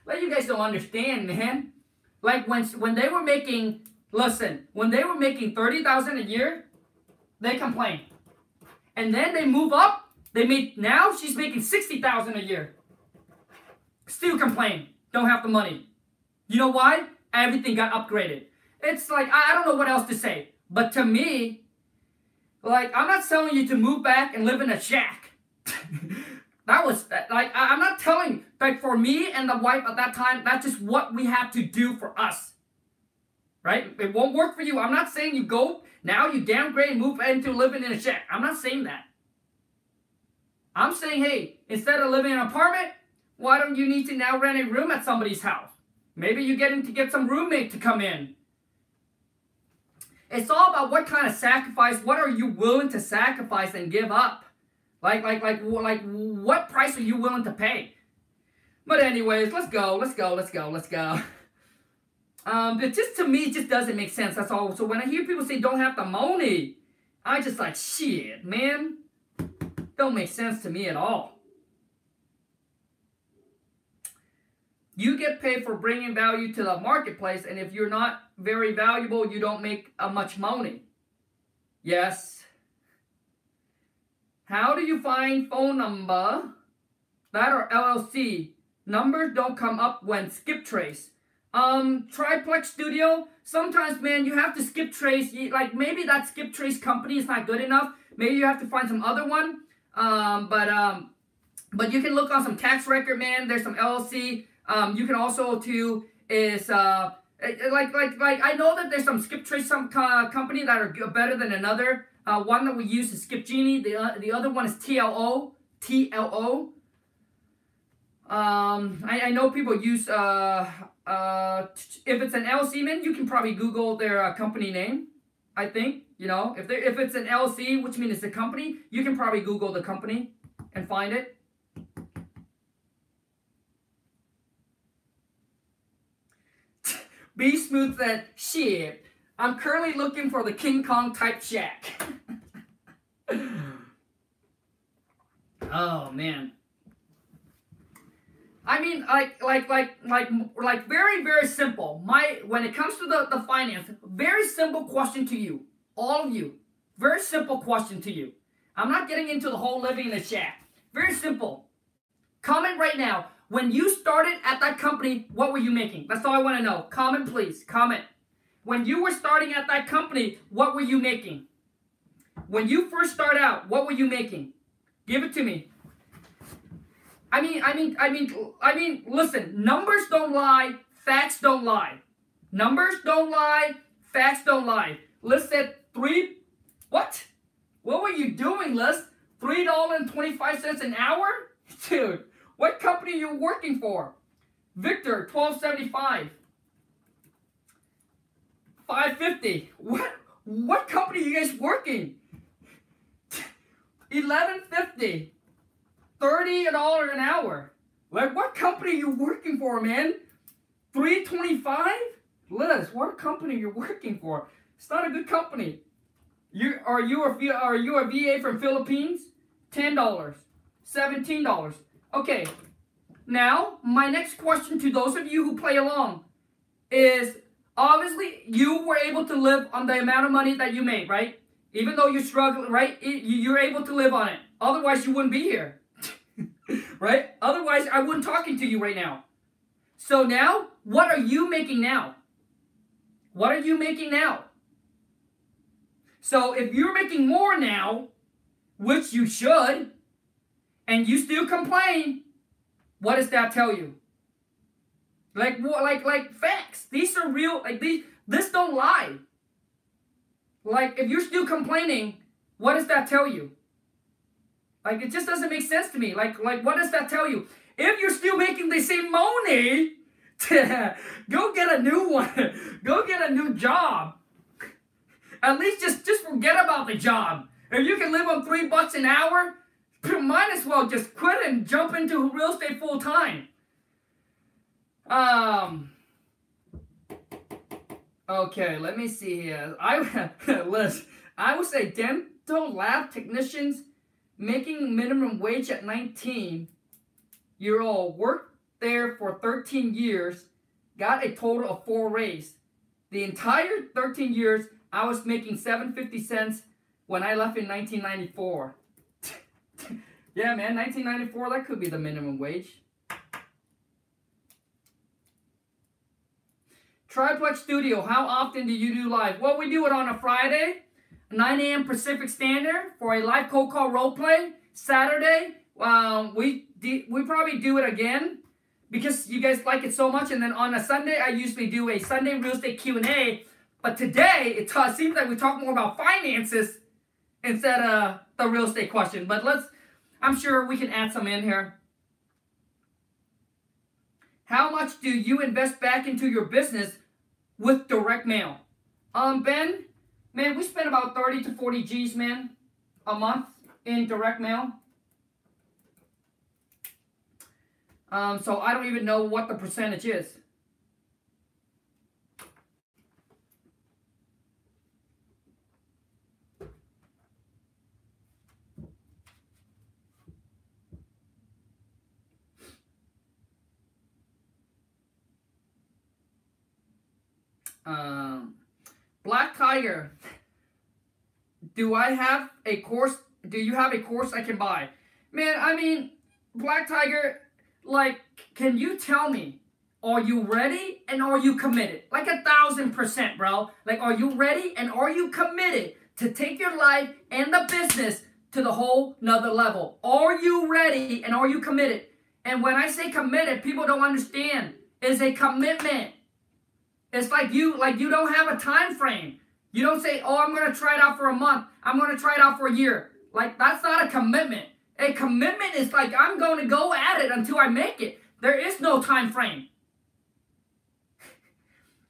Like, you guys don't understand, man. Like, when they were making, when they were making $30,000 a year, they complained. And then they move up, now she's making $60,000 a year. Still complain, don't have the money. You know why? Everything got upgraded. It's like, I don't know what else to say. But to me, like, I'm not telling you to move back and live in a shack. I'm not telling, like, for me and the wife at that time, that's just what we have to do for us. Right? It won't work for you. I'm not saying you go, now you downgrade and move into living in a shack. I'm not saying that. I'm saying, hey, instead of living in an apartment, why don't you need to now rent a room at somebody's house? Maybe you get some roommate to come in. It's all about what kind of sacrifice, what are you willing to sacrifice and give up? Like what price are you willing to pay? But anyways, let's go. But just to me, it just doesn't make sense, that's all. So when I hear people say don't have the money, I just like, shit, man. Don't make sense to me at all. You get paid for bringing value to the marketplace, and if you're not very valuable, you don't make much money. Yes. How do you find phone number that are LLC? Numbers don't come up when skip trace. Triplex Studio, sometimes, man, you have to skip trace. Like, maybe that skip trace company is not good enough. Maybe you have to find some other one. But you can look on some tax record, man. There's some LLC. You can also too is like I know that there's some skip trace company that are better than another. One that we use is Skip Genie. The other one is TLO. I know people use if it's an LLC, man, you can probably Google their company name. I think, you know, if it's an LLC, which means it's a company, you can probably Google the company and find it. Be Smooth said, shit, I'm currently looking for the King Kong type shack. Oh man. I mean, like very, very simple. When it comes to the finance, very simple question to you, all of you. Very simple question to you. I'm not getting into the whole living in a shack. Very simple. Comment right now. When you started at that company, what were you making? That's all I want to know. Comment, please. Comment. When you were starting at that company, what were you making? When you first start out, what were you making? Give it to me. I mean, listen, numbers don't lie, facts don't lie. Numbers don't lie, facts don't lie. Liz said what? What were you doing, Liz? $3.25 an hour? Dude, what company are you working for? Victor, $12.75. $5.50. What company are you guys working? $11.50. $30 an hour. Like, what company are you working for, man? $3.25? Liz, what company are you working for? It's not a good company. Are you a VA from Philippines? $10. $17. Okay. Now, my next question to those of you who play along is, obviously, you were able to live on the amount of money that you made, right? Even though you're struggling, right? You're able to live on it. Otherwise, you wouldn't be here. Right? Otherwise, I wouldn't talking to you right now. So now, what are you making now? What are you making now? So if you're making more now, which you should, and you still complain, what does that tell you? Like facts. These are real. This don't lie. Like, if you're still complaining, what does that tell you? Like, it just doesn't make sense to me. Like what does that tell you? If you're still making the same money, go get a new one. Go get a new job. At least just forget about the job. If you can live on $3 an hour, might as well just quit and jump into real estate full time. Okay, let me see here. Liz, I would say dental lab technicians making minimum wage at 19-year-old, worked there for 13 years, got a total of 4 raises. The entire 13 years, I was making $7.50 when I left in 1994. Yeah, man, 1994, that could be the minimum wage. Triplex Studio, how often do you do live? Well, we do it on a Friday, 9 a.m. Pacific Standard for a live cold call role play. Saturday, we probably do it again because you guys like it so much. And then on a Sunday, I usually do a Sunday real estate Q&A. But today, it seems like we talk more about finances instead of the real estate question. But I'm sure we can add some in here. How much do you invest back into your business with direct mail? Ben, man, we spend about 30 to 40 G's, man, a month in direct mail. So I don't even know what the percentage is. Black Tiger, do you have a course I can buy? Man, I mean, Black Tiger, like, can you tell me, are you ready and are you committed? Like 1,000%, bro. Like, are you ready and are you committed to take your life and the business to the whole nother level. Are you ready and are you committed? And when I say committed, people don't understand. It's a commitment. It's like you don't have a time frame. You don't say, oh, I'm going to try it out for a month. I'm going to try it out for a year. Like, that's not a commitment. A commitment is like, I'm going to go at it until I make it. There is no time frame.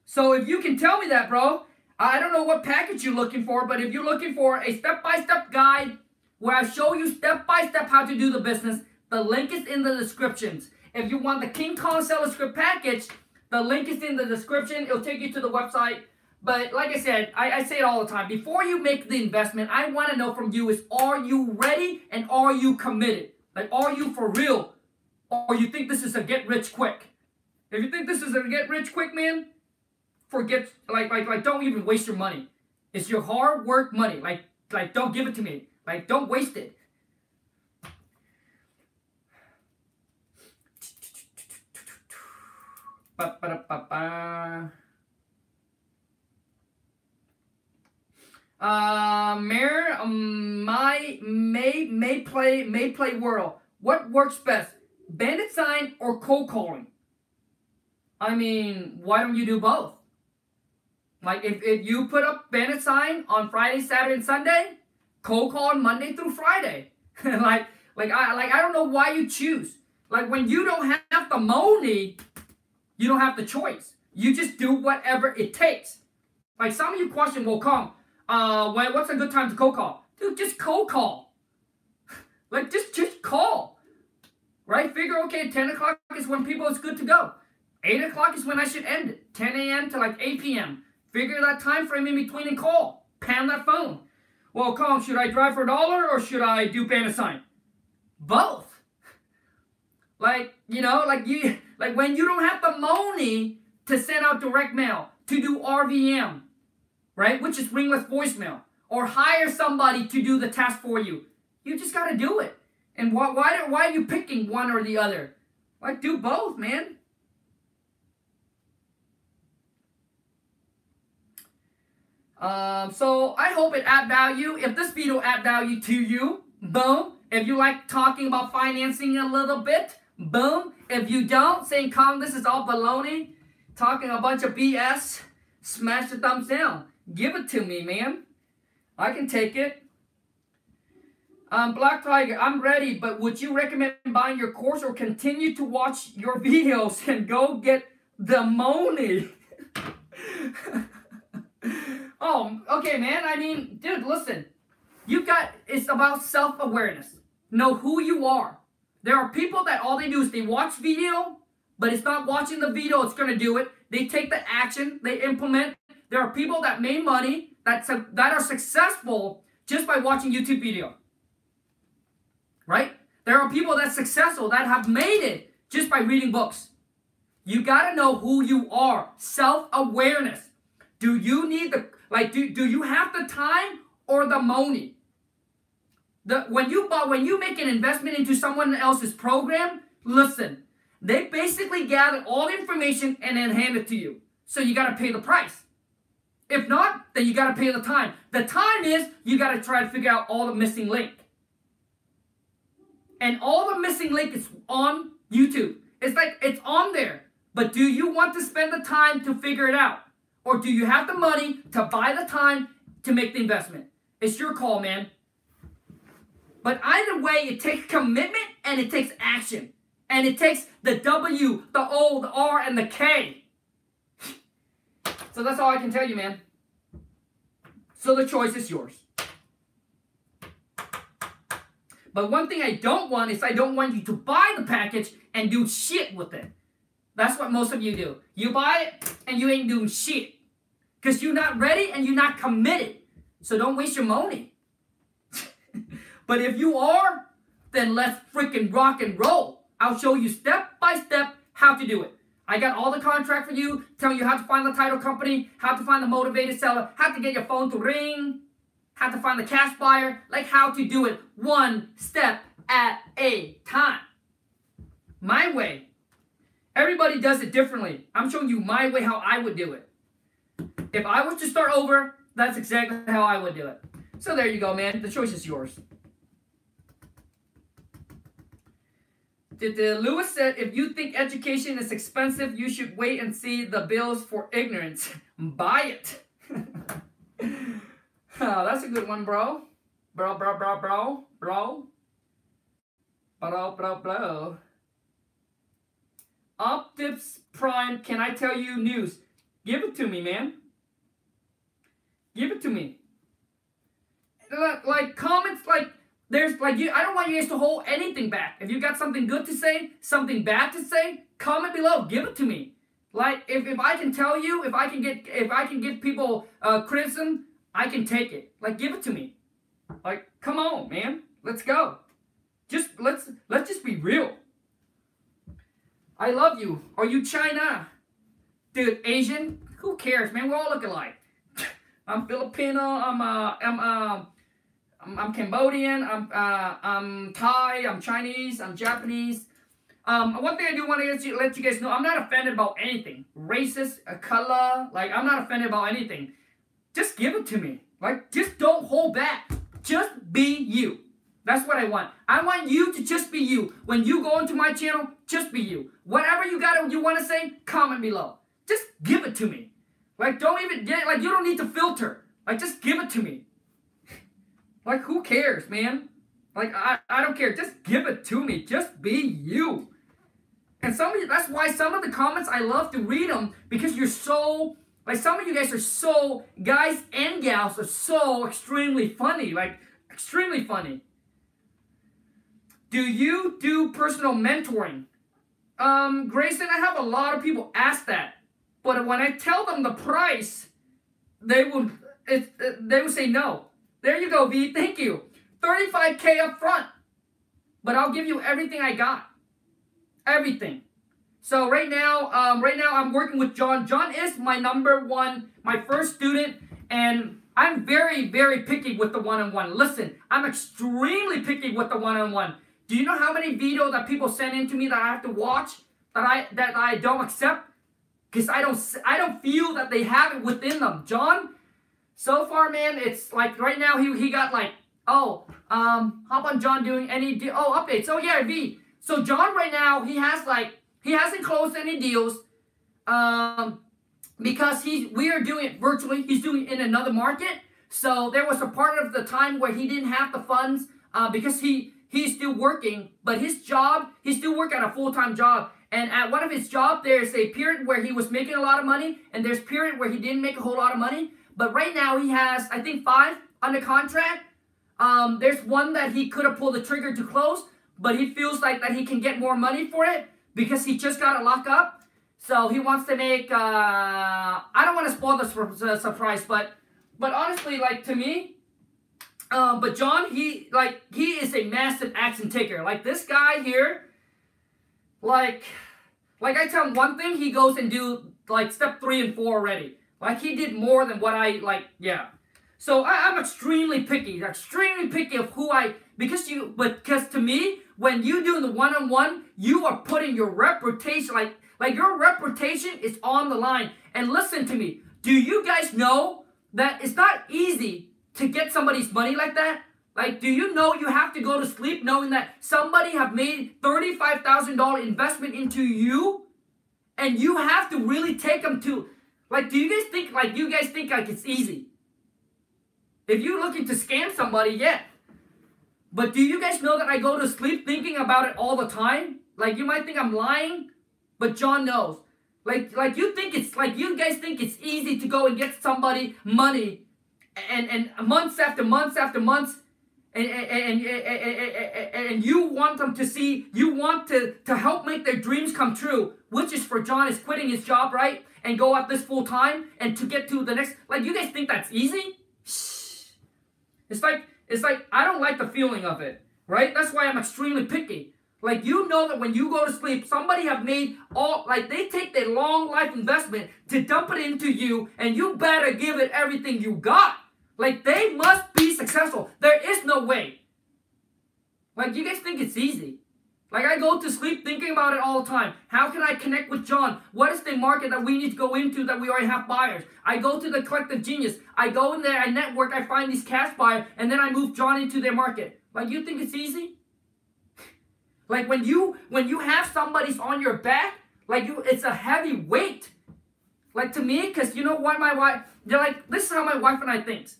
So if you can tell me that, bro, I don't know what package you're looking for, but if you're looking for a step-by-step guide where I show you step-by-step how to do the business, the link is in the descriptions. If you want the King Kong Seller Script package, the link is in the description. It'll take you to the website. But like I said, I say it all the time. Before you make the investment, I want to know from you is, are you ready and are you committed? Like, are you for real? Or you think this is a get-rich-quick? If you think this is a get-rich-quick, man, forget, don't even waste your money. It's your hard work money. Like, don't give it to me. Like, don't waste it. Mayor, may play world. What works best? Bandit sign or cold calling? I mean, why don't you do both? Like, if you put up bandit sign on Friday, Saturday, and Sunday, cold call on Monday through Friday. I don't know why you choose. Like, when you don't have the money, you don't have the choice. You just do whatever it takes. Like, some of you question, well, Kong, what's a good time to cold call? Dude, just cold call. Like, just call. Right? Figure, okay, 10 o'clock is when people is good to go. 8 o'clock is when I should end it. 10 a.m. to like 8 p.m. Figure that time frame in between and call. Pound that phone. Well, Kong, should I drive for $1 or should I do bandit sign? Both. Like, you know, like when you don't have the money to send out direct mail, to do RVM, right? Which is ringless voicemail. Or hire somebody to do the task for you. You just got to do it. And why are you picking one or the other? Like, do both, man. So I hope it add value. If this video add value to you, boom. If you like talking about financing a little bit, boom. If you don't, saying, Kong, this is all baloney, talking a bunch of BS, smash the thumbs down. Give it to me, man. I can take it. Black Tiger, I'm ready, but would you recommend buying your course or continue to watch your videos and go get the money? Oh, okay, man. I mean, dude, listen. It's about self-awareness. Know who you are. There are people that all they do is they watch video, but it's not watching the video it's going to do it. They take the action. They implement. There are people that made money, that are successful just by watching YouTube video. Right? There are people that's successful that have made it just by reading books. You got to know who you are. Self-awareness. Do you need do you have the time or the money? When you make an investment into someone else's program, listen, they basically gather all the information and then hand it to you. So you got to pay the price. If not, then you got to pay the time. The time is you got to try to figure out all the missing link. And all the missing link is on YouTube. It's like it's on there. But do you want to spend the time to figure it out? Or do you have the money to buy the time to make the investment? It's your call, man. But either way, it takes commitment and it takes action. And it takes the W, the O, the R, and the K. So that's all I can tell you, man. So the choice is yours. But one thing I don't want is I don't want you to buy the package and do shit with it. That's what most of you do. You buy it and you ain't doing shit. Because you're not ready and you're not committed. So don't waste your money. But if you are, then let's freaking rock and roll. I'll show you step by step how to do it. I got all the contract for you, telling you how to find the title company, how to find the motivated seller, how to get your phone to ring, how to find the cash buyer, like how to do it one step at a time. My way. Everybody does it differently. I'm showing you my way, how I would do it. If I was to start over, that's exactly how I would do it. So there you go, man. The choice is yours. Lewis said, if you think education is expensive, you should wait and see the bills for ignorance. Buy it. Oh, that's a good one, bro. Bro. Optips Prime, can I tell you news? Give it to me, man. Give it to me. Like comments, like there's like you. I don't want you guys to hold anything back. If you got something good to say, something bad to say, comment below. Give it to me. Like if I can tell you, if I can give people criticism, I can take it. Like give it to me. Like come on, man. Let's go. Let's just be real. I love you. Are you China? Dude, Asian? Who cares, man? We all look alike. I'm Filipino. I'm Cambodian. I'm Thai. I'm Chinese. I'm Japanese. One thing I do want to let you guys know, I'm not offended about anything. Racist, color, like I'm not offended about anything. Just give it to me. Like just don't hold back. Just be you. That's what I want. I want you to just be you. When you go into my channel, just be you. Whatever you want to say, comment below. Just give it to me. Like don't even get like you don't need to filter. Like just give it to me. Like who cares, man? Like I don't care. Just give it to me. Just be you. And that's why some of the comments I love to read them because you're so like some of you guys are so guys and gals are so extremely funny. Like extremely funny. Do you do personal mentoring? Grayson, I have a lot of people ask that. But when I tell them the price, they would say no. There you go, V. Thank you. $35K up front. But I'll give you everything I got. Everything. So right now I'm working with John. John is my my first student, and I'm very, very picky with the one-on-one. Listen, I'm extremely picky with the one-on-one. Do you know how many videos that people send in to me that I have to watch that I don't accept? Because I don't feel that they have it within them. John, so far, man, it's like right now he got like, how about John doing any updates? Oh yeah, V. So John right now he hasn't closed any deals because we are doing it virtually. He's doing it in another market. So there was a part of the time where he didn't have the funds because he's still working, but his job, he's still working at a full-time job. And at one of his jobs, there's a period where he was making a lot of money, and there's a period where he didn't make a whole lot of money. But right now, he has, I think, 5 under contract. There's one that he could have pulled the trigger to close, but he feels like that he can get more money for it because he just got a lockup. So he wants to make, I don't want to spoil the surprise, but honestly, like, to me, but John, he is a massive action taker. Like, this guy here, like I tell him one thing, he goes and do, like, step 3 and 4 already. Like, he did more than what yeah. So, I'm extremely picky of who because to me, when you do the one-on-one, you are putting your reputation, like your reputation is on the line. And listen to me, do you guys know that it's not easy to get somebody's money like that? Like, do you know you have to go to sleep knowing that somebody have made $35,000 investment into you, and you have to really take them to, like, do you guys think like it's easy? If you're looking to scam somebody, yeah. But do you guys know that I go to sleep thinking about it all the time? Like, you might think I'm lying, but John knows. Like you guys think it's easy to go and get somebody money, and months after months after months. And you want them to see, you want to help make their dreams come true, which is for John is quitting his job, right? And go at this full time and to get to the next, like, you guys think that's easy? It's like, I don't like the feeling of it, right? That's why I'm extremely picky. Like, you know that when you go to sleep, somebody have made they take their long life investment to dump it into you, and you better give it everything you got. Like, they must be successful. There is no way. Like, you guys think it's easy. Like, I go to sleep thinking about it all the time. How can I connect with John? What is the market that we need to go into that we already have buyers? I go to the Collective Genius. I go in there, I network, I find these cash buyers, and then I move John into their market. Like, you think it's easy? Like when you have somebody's on your back, like it's a heavy weight. Like to me, because you know what, my wife, they're like, this is how my wife and I thinks.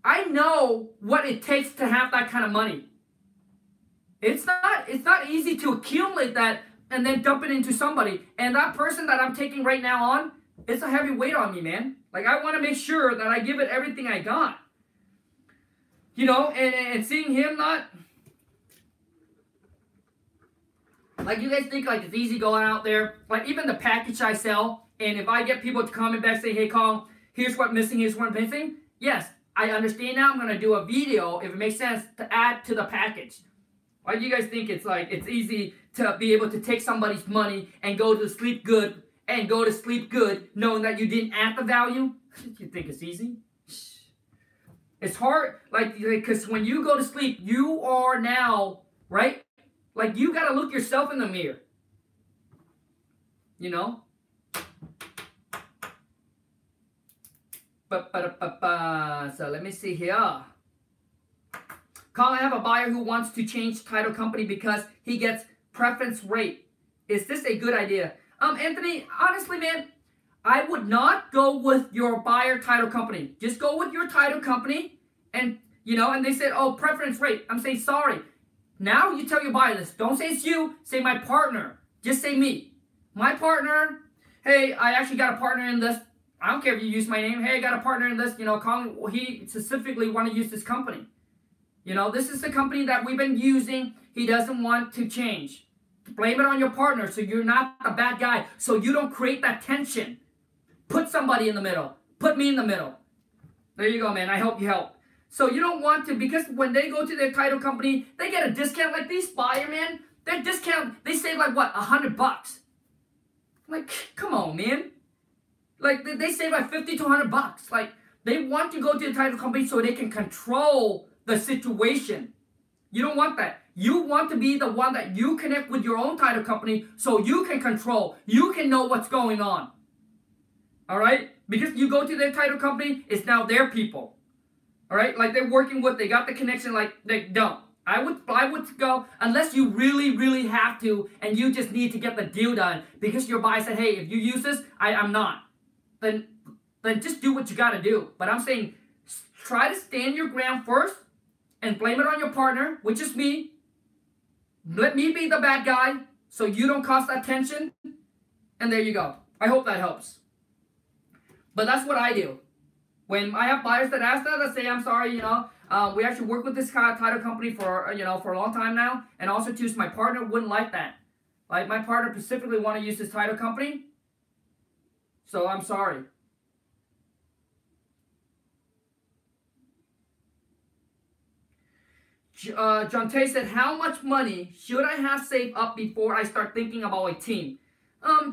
I know what it takes to have that kind of money. It's not easy to accumulate that and then dump it into somebody. And that person that I'm taking right now on, it's a heavy weight on me, man. Like I want to make sure that I give it everything I got. You know, and seeing him not, like you guys think like it's easy going out there. Like even the package I sell, and if I get people to comment back saying, hey Colin, here's what missing, here's what missing. Yes, I understand now. I'm going to do a video, if it makes sense, to add to the package. Why do you guys think it's like it's easy to be able to take somebody's money and go to sleep good knowing that you didn't add the value? You think it's easy? It's hard, like, because when you go to sleep, you are now, right? Like, you got to look yourself in the mirror. You know? So let me see here. Colin, I have a buyer who wants to change title company because he gets preference rate. Is this a good idea? Anthony, honestly, man, I would not go with your buyer title company. Just go with your title company, and you know, and they said, oh, preference rate. I'm saying sorry. Now you tell your buyer this. Don't say it's you. Say my partner. Just say me. My partner. Hey, I actually got a partner in this. I don't care if you use my name. Hey, I got a partner in this. You know, Colin, he specifically want to use this company. You know, this is the company that we've been using. He doesn't want to change. Blame it on your partner so you're not the bad guy. So you don't create that tension. Put somebody in the middle. Put me in the middle. There you go, man. I hope you help. So you don't want to, because when they go to their title company, they get a discount. Like these buyer, man, their discount, they save like what, $100. Like, come on, man. Like they save like $50 to $100. Like they want to go to the title company so they can control the situation. You don't want that. You want to be the one that you connect with your own title company so you can control. You can know what's going on. All right? Because you go to their title company, it's now their people. All right? Like they're working with, they got the connection, like they don't. I would go, unless you really, really have to, and you just need to get the deal done because your buyer said, hey, if you use this, I'm not. Then just do what you got to do. But I'm saying, try to stand your ground first and blame it on your partner, which is me. Let me be the bad guy so you don't cause that tension. And there you go. I hope that helps. But that's what I do. When I have buyers that ask that, I say, I'm sorry, you know, we actually work with this title company for, you know, for a long time now. And also, too, my partner wouldn't like that. Like, my partner specifically want to use this title company. So I'm sorry. John Tay said, how much money should I have saved up before I start thinking about a team?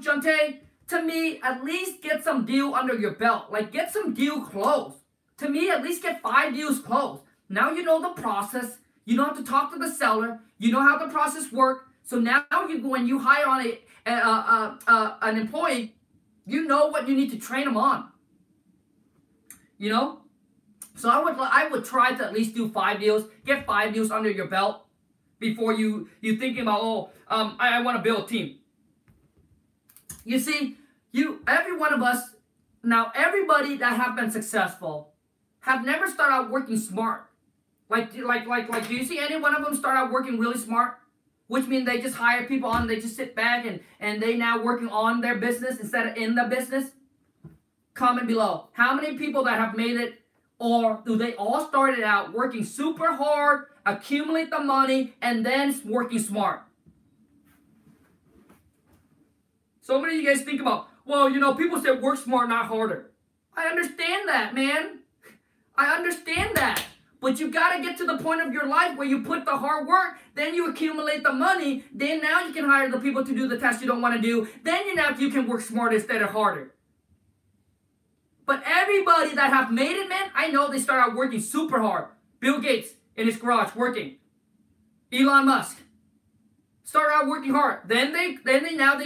John Tay, to me, at least get some deal under your belt. Like, get some deal closed. To me, at least get 5 deals closed. Now you know the process. You don't have to talk to the seller. You know how the process works. So now when you hire on an employee, you know what you need to train them on. You know? So I would try to at least do 5 deals. Get 5 deals under your belt before you thinking about, I want to build a team. You see, every one of us, now everybody that have been successful have never started out working smart. Like do you see any one of them start out working really smart? Which means they just hire people on, they just sit back and they now working on their business instead of in the business? Comment below. How many people that have made it, or do they all started out working super hard, accumulate the money, and then working smart? So many of you guys think about, well, you know, people say work smart, not harder. I understand that, man. I understand that. But you got to get to the point of your life where you put the hard work, then you accumulate the money, then now you can hire the people to do the tasks you don't want to do, then you can work smarter instead of harder. But everybody that have made it, man, I know they start out working super hard. Bill Gates in his garage working. Elon Musk start out working hard. Then they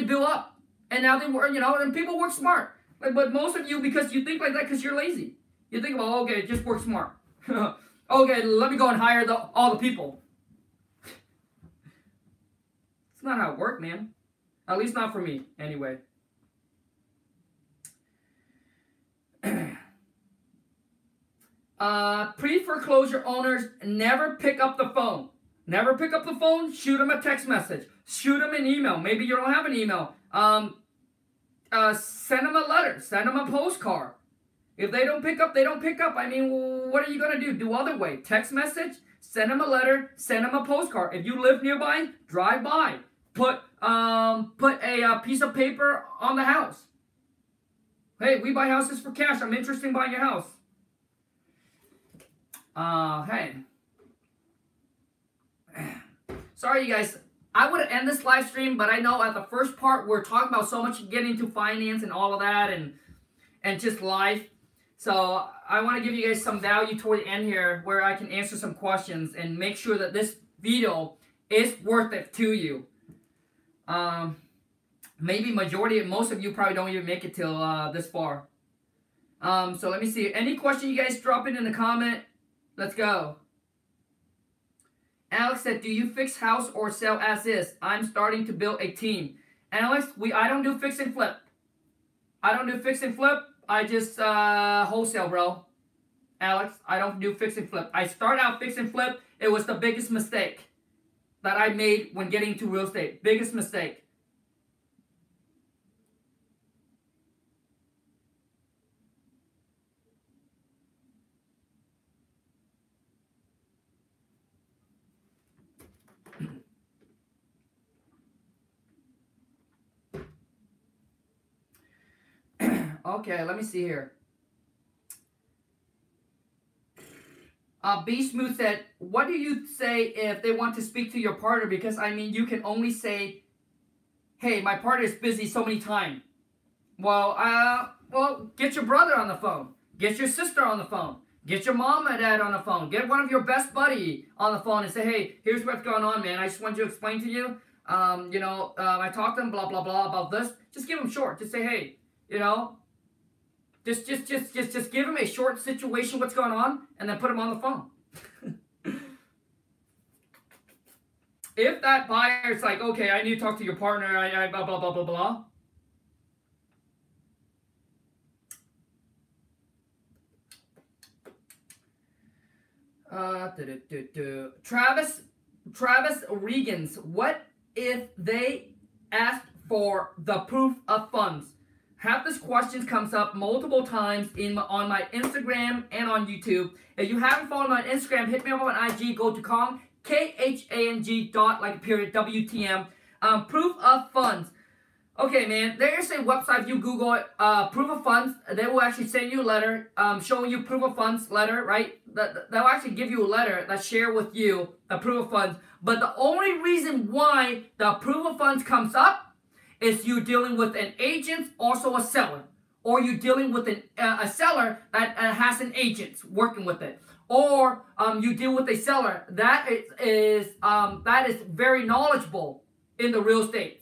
build up. And now they work, you know, and people work smart. But most of you, because you think like that because you're lazy. You think, well, okay, just work smart. Okay, let me go and hire all the people. It's not how it works, man. At least not for me, anyway. Pre-foreclosure owners never pick up the phone. Never pick up the phone. Shoot them a text message. Shoot them an email. Maybe you don't have an email. Send them a letter. Send them a postcard. If they don't pick up, they don't pick up. I mean, what are you going to do? Do other way. Text message. Send them a letter. Send them a postcard. If you live nearby, drive by. Put a piece of paper on the house. Hey, we buy houses for cash. I'm interested in buying your house. Hey. Sorry, you guys. I would end this live stream, but I know at the first part we're talking about so much getting into finance and all of that and just life. So I want to give you guys some value toward the end here where I can answer some questions and make sure that this video is worth it to you. Maybe most of you probably don't even make it till this far. So let me see. Any question you guys drop in the comment. Let's go. Alex said, do you fix house or sell as is? I'm starting to build a team. Alex, I don't do fix and flip. I don't do fix and flip. I just wholesale, bro. Alex, I don't do fix and flip. I start out fix and flip. It was the biggest mistake that I made when getting into real estate. Biggest mistake. Okay, let me see here. B Smooth said, what do you say if they want to speak to your partner? Because, I mean, you can only say, hey, my partner is busy so many times. Well, get your brother on the phone. Get your sister on the phone. Get your mom and dad on the phone. Get one of your best buddy on the phone and say, hey, here's what's going on, man. I just wanted to explain to you. I talked to them, blah, blah, blah, about this. Just give them short. Just say, hey, just give him a short situation, what's going on, and then put him on the phone. If that buyer's like, okay, I need to talk to your partner, I blah, blah, blah, blah, blah. Travis Regans, what if they ask for the proof of funds? Have this question comes up multiple times on my Instagram and on YouTube. If you haven't followed my Instagram, hit me up on IG. Go to Khang, KHANG WTM. Proof of funds. Okay, man. There's a website. If you Google it, proof of funds. They will actually send you a letter showing you proof of funds letter, right? They'll actually give you a letter that share with you the proof of funds. But the only reason why the proof of funds comes up is you dealing with an agent, also a seller, or you dealing with a seller that has an agent working with it, or you deal with a seller that is very knowledgeable in the real estate.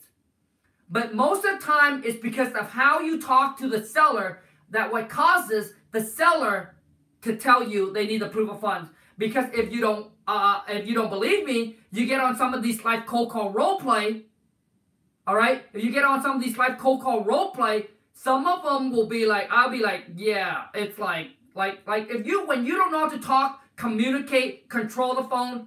But most of the time, it's because of how you talk to the seller that what causes the seller to tell you they need a proof of funds. Because if you don't believe me, you get on some of these like cold call role play. All right, if you get on some of these live cold call role play, some of them will be like, I'll be like, yeah, it's like when you don't know how to talk, communicate, control the phone,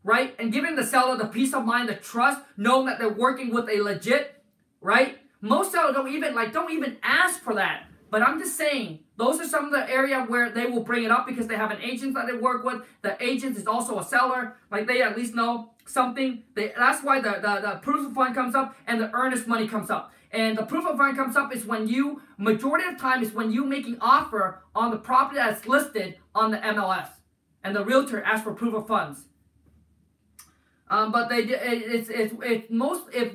right, and giving the seller the peace of mind, the trust, knowing that they're working with a legit, right. Most sellers don't even ask for that. But I'm just saying, those are some of the area where they will bring it up because they have an agent that they work with. The agent is also a seller. Like they at least know something. That's why the proof of fund comes up and the earnest money comes up. And the proof of fund comes up is when you, majority of the time, is when you making offer on the property that's listed on the MLS. And the realtor asks for proof of funds. But if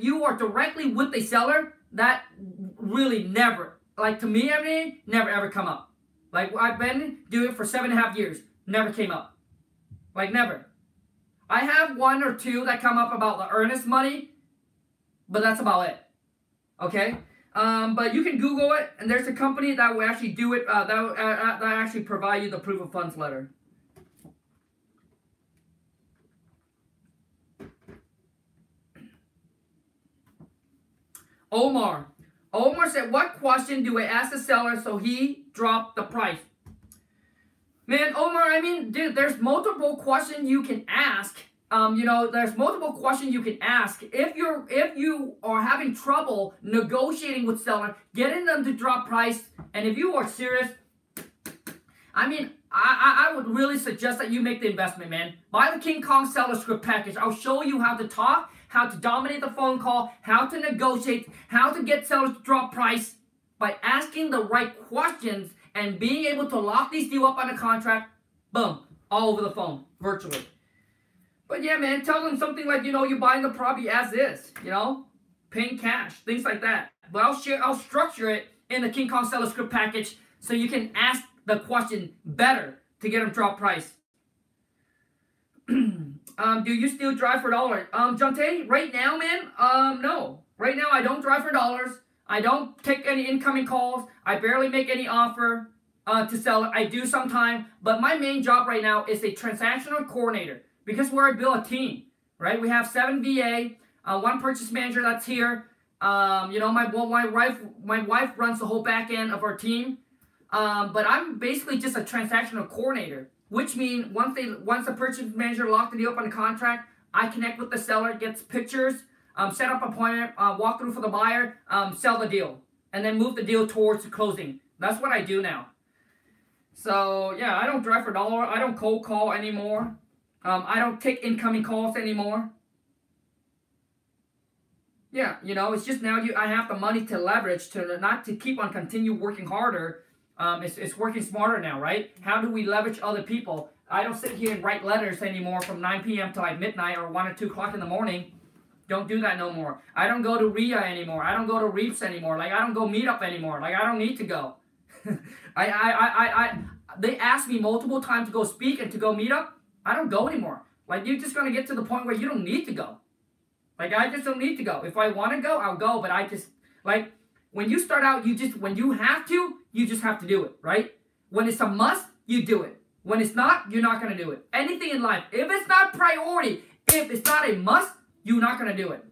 you are directly with the seller, that really never. Like to me, I mean, never ever come up. Like I've been doing it for 7.5 years. Never came up. Like never. I have one or two that come up about the earnest money, but that's about it. Okay? But you can Google it, and there's a company that will actually do it, that actually provide you the proof of funds letter. Omar. Omar said, what question do I ask the seller so he dropped the price? Man, Omar, I mean, dude, there's multiple questions you can ask. There's multiple questions you can ask. If you are having trouble negotiating with seller, getting them to drop price, and if you are serious, I mean, I would really suggest that you make the investment, man. Buy the King Kong Seller Script package. I'll show you how to talk, how to dominate the phone call, how to negotiate, how to get sellers to drop price by asking the right questions and being able to lock these deals up on a contract, boom, all over the phone, virtually. But yeah, man, tell them something like, you're buying the property as is, paying cash, things like that. But I'll structure it in the King Kong Seller Script package so you can ask the question better to get them drop price. Do you still drive for dollars? Jonte, right now, man, no. Right now, I don't drive for dollars. I don't take any incoming calls. I barely make any offer to sell it. I do sometime, but my main job right now is a transactional coordinator because we're a build a team, right? We have 7 VA, 1 purchase manager that's here. My wife runs the whole back end of our team, but I'm basically just a transactional coordinator, which means once the purchase manager locked the deal up on the contract, I connect with the seller, gets pictures, set up appointment, walk through for the buyer, sell the deal, and then move the deal towards the closing. That's what I do now. So yeah, I don't drive for dollar. I don't cold call anymore. I don't take incoming calls anymore. Yeah, it's just now I have the money to leverage not to keep on continue working harder. It's working smarter now, right? How do we leverage other people? I don't sit here and write letters anymore from 9 p.m. to like midnight or 1 or 2 o'clock in the morning. Don't do that no more. I don't go to RIA anymore. I don't go to Reefs anymore. Like, I don't go Meetup anymore. Like, I don't need to go. They asked me multiple times to go speak and to go Meetup. I don't go anymore. Like, you're just going to get to the point where you don't need to go. Like, I just don't need to go. If I want to go, I'll go. But I just, like, when you start out, when you have to, you just have to do it, right? When it's a must, you do it. When it's not, you're not going to do it. Anything in life, if it's not priority, if it's not a must, you're not going to do it.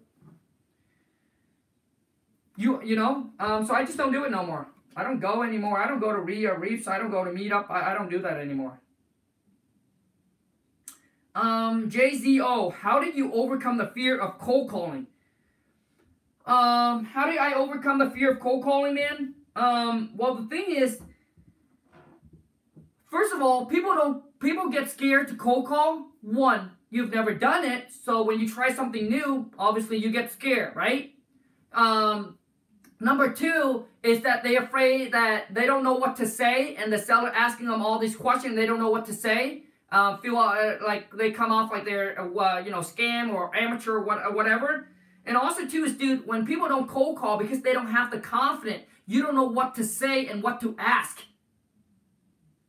So I just don't do it no more. I don't go anymore. I don't go to RIA or Reefs. I don't go to Meetup. I don't do that anymore. JZO, how did you overcome the fear of cold calling? How did I overcome the fear of cold calling, man? Well, the thing is, first of all, people get scared to cold call. One, you've never done it, so when you try something new, obviously you get scared, right? Number 2 is that they're afraid that they don't know what to say, and the seller asking them all these questions, they don't know what to say. Feel like they come off like they're scam or amateur or whatever. And also too is, dude, when people don't cold call because they don't have the confidence, you don't know what to say and what to ask.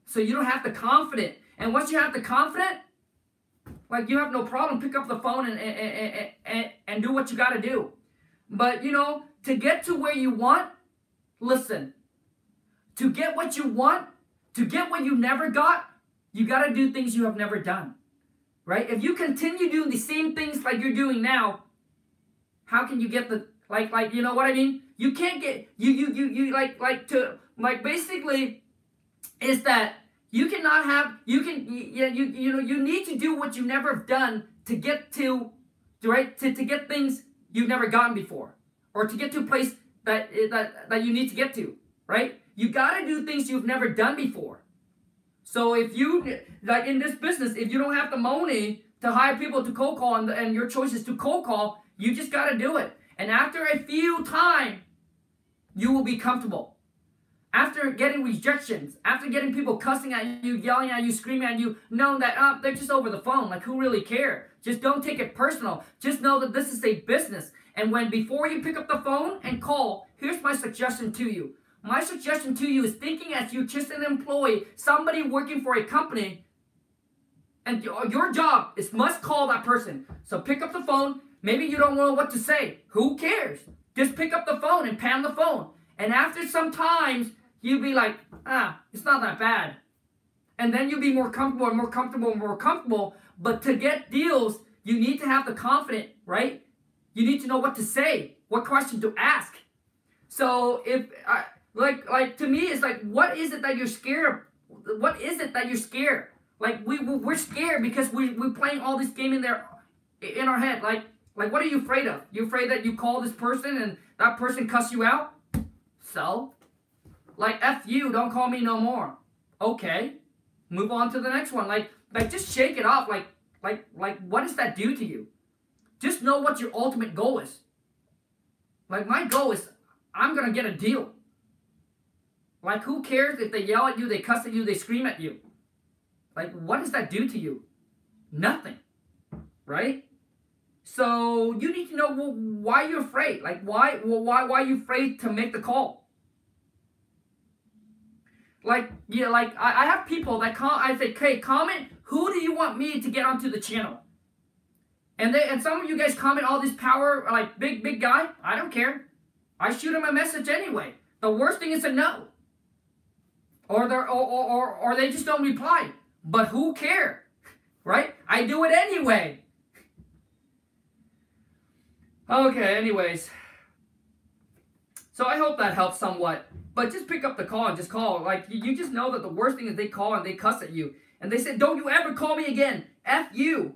So you don't have the confidence. And once you have the confidence, like, you have no problem, pick up the phone and do what you got to do. But, to get to where you want, listen. To get what you want, to get what you never got, you got to do things you have never done. Right? If you continue doing the same things like you're doing now, how can you get the, like, you know what I mean? You can't get, basically, is that you cannot have, you need to do what you never have done to get to, right, to get things you've never gotten before, or to get to a place that you need to get to, right? You got to do things you've never done before. So if you, like in this business, if you don't have the money to hire people to cold call and your choice is to cold call, you just got to do it. And after a few times, you will be comfortable. After getting rejections, after getting people cussing at you, yelling at you, screaming at you, knowing that they're just over the phone, like, who really cares? Just don't take it personal. Just know that this is a business. And before you pick up the phone and call, here's my suggestion to you. My suggestion to you is thinking as you're just an employee, somebody working for a company, and your job is must call that person. So pick up the phone. Maybe you don't know what to say. Who cares? Just pick up the phone and pound the phone. And after some times, you'll be like, it's not that bad. And then you'll be more comfortable and more comfortable and more comfortable. But to get deals, you need to have the confidence, right? You need to know what to say. what question to ask. So if like to me, it's like, what is it that you're scared of? What is it that you're scared? Like we're scared because we're playing all this game in our head. Like what are you afraid of? You afraid that you call this person and that person cuss you out? So, like, F you, don't call me no more. Okay, move on to the next one. Like just shake it off. Like what does that do to you? Just know what your ultimate goal is. Like, my goal is, I'm gonna get a deal. Like, who cares if they yell at you, they cuss at you, they scream at you? Like, what does that do to you? Nothing, right? So you need to know, well, why you're afraid. Like, why are you afraid to make the call? Like, yeah, like I have people that I say, hey, comment, who do you want me to get onto the channel? And some of you guys comment all this power, like big guy. I don't care. I shoot them a message anyway. The worst thing is a no. Or they just don't reply. But who cares? Right? I do it anyway. Okay, anyways. So I hope that helps somewhat. But just pick up the call and just call. Like, you just know that the worst thing is they call and they cuss at you. And they say, don't you ever call me again. F you.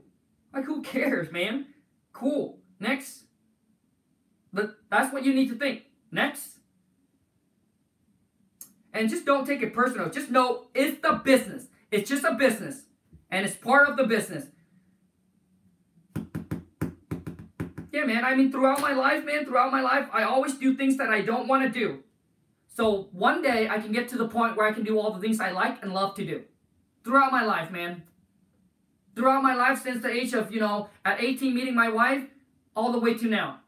Like, who cares, man? Cool. Next. But that's what you need to think. Next. And just don't take it personal. Just know it's the business. It's just a business. And it's part of the business. Yeah, man. I mean, throughout my life, I always do things that I don't want to do. So one day, I can get to the point where I can do all the things I like and love to do. Throughout my life, man. Throughout my life, since the age of, at 18 meeting my wife, all the way to now.